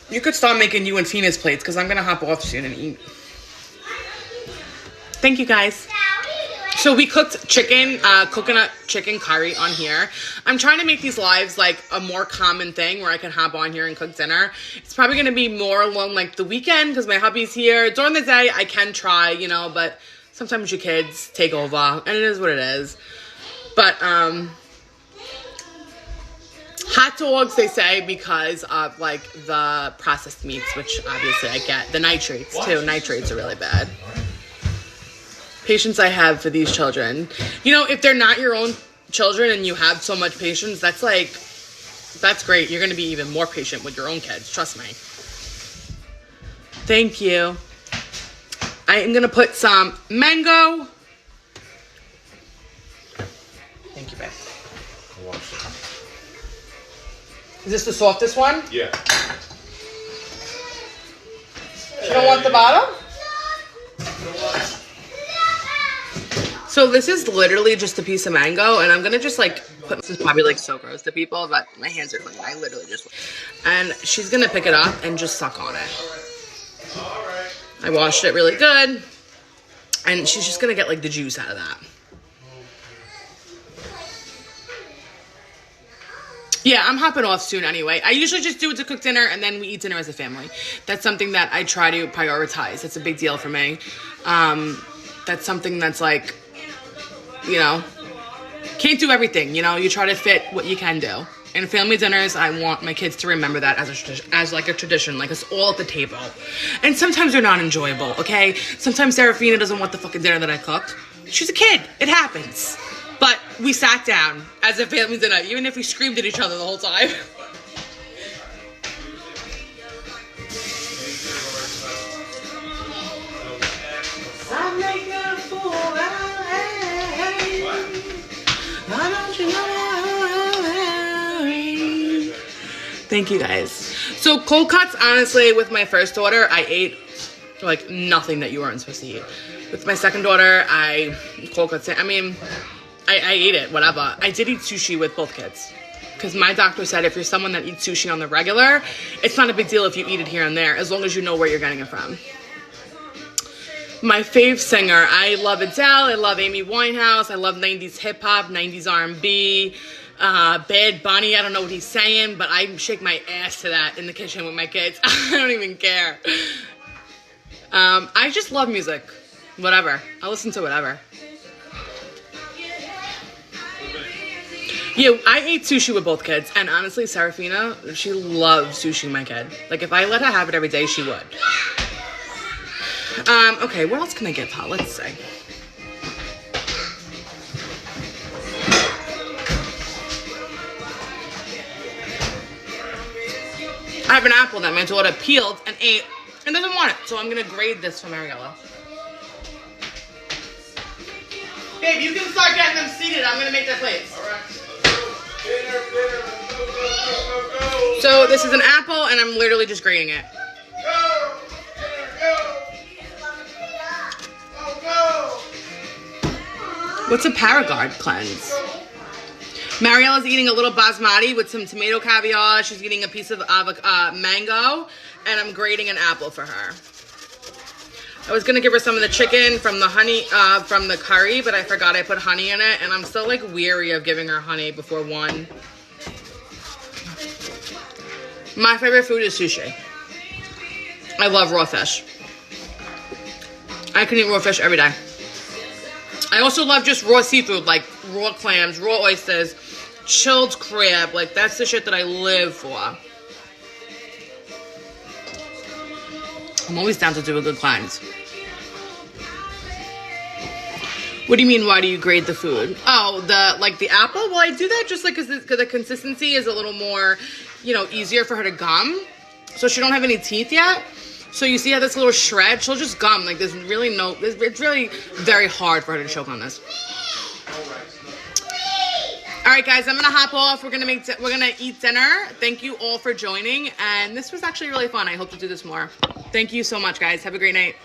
You could start making you and Tina's plates, because I'm going to hop off soon and eat. Thank you, guys. So we cooked chicken, coconut chicken curry on here. I'm trying to make these lives like a more common thing where I can hop on here and cook dinner. It's probably going to be more along like the weekend because my hubby's here. During the day, I can try, you know, but sometimes your kids take over and it is what it is. But hot dogs, they say, because of like the processed meats, which obviously I get. The nitrates too. Nitrates are really bad. Patience I have for these children. You know, if they're not your own children and you have so much patience, that's great. You're going to be even more patient with your own kids. Trust me. Thank you. I am going to put some mango. Thank you, babe. Is this the softest one? Yeah. You don't want the bottom? So this is literally just a piece of mango, and I'm gonna just like put, this is probably like so gross to people, but my hands are clean. I literally just, and she's gonna pick it up and just suck on it. I washed it really good, and she's just gonna get like the juice out of that. Yeah, I'm hopping off soon anyway. I usually just do it to cook dinner, and then we eat dinner as a family. That's something that I try to prioritize. It's a big deal for me. That's something that's like, you know, can't do everything, you know, you try to fit what you can do. And family dinners, I want my kids to remember that as like a tradition, like us all at the table. And sometimes they're not enjoyable, okay? Sometimes Serafina doesn't want the fucking dinner that I cooked. She's a kid, it happens. But we sat down as a family dinner, even if we screamed at each other the whole time. Thank you guys. So cold cuts, honestly, with my first daughter, I ate like nothing that you weren't supposed to eat. With my second daughter, cold cuts, I mean, I ate it, whatever. I did eat sushi with both kids. Because my doctor said if you're someone that eats sushi on the regular, it's not a big deal if you eat it here and there, as long as you know where you're getting it from. My fave singer, I love Adele, I love Amy Winehouse, I love 90s hip hop, 90s R&B, Bad Bunny, I don't know what he's saying, but I shake my ass to that in the kitchen with my kids. I don't even care. I just love music. Whatever. I'll listen to whatever. Yeah, I ate sushi with both kids, and honestly, Serafina, she loves sushi, my kid. Like, if I let her have it every day, she would. Okay, what else can I give her? Let's see. I have an apple that my daughter peeled and ate and doesn't want it, so I'm gonna grade this for Mariella. Babe, you can start getting them seated. I'm gonna make their plates. All right. Dinner, go. So this is an apple, and I'm literally just grating it. Go. What's a Paragard cleanse? Mariella's eating a little basmati with some tomato caviar. She's eating a piece of mango, and I'm grating an apple for her. I was gonna give her some of the chicken from the honey, from the curry, but I forgot I put honey in it, and I'm still like weary of giving her honey before 1. My favorite food is sushi. I love raw fish. I can eat raw fish every day. I also love just raw seafood, like raw clams, raw oysters, chilled crab. Like, that's the shit that I live for. I'm always down to do a good cleanse. What do you mean, why do you grade the food? Oh, the apple? Well, I do that just like because the consistency is a little more, you know, easier for her to gum. So she don't have any teeth yet. So you see how this little shred, she'll just gum. Like, there's really no, it's really very hard for her to choke on this. All right, guys, I'm gonna hop off. We're gonna eat dinner. Thank you all for joining, and this was actually really fun. I hope to do this more. Thank you so much, guys. Have a great night.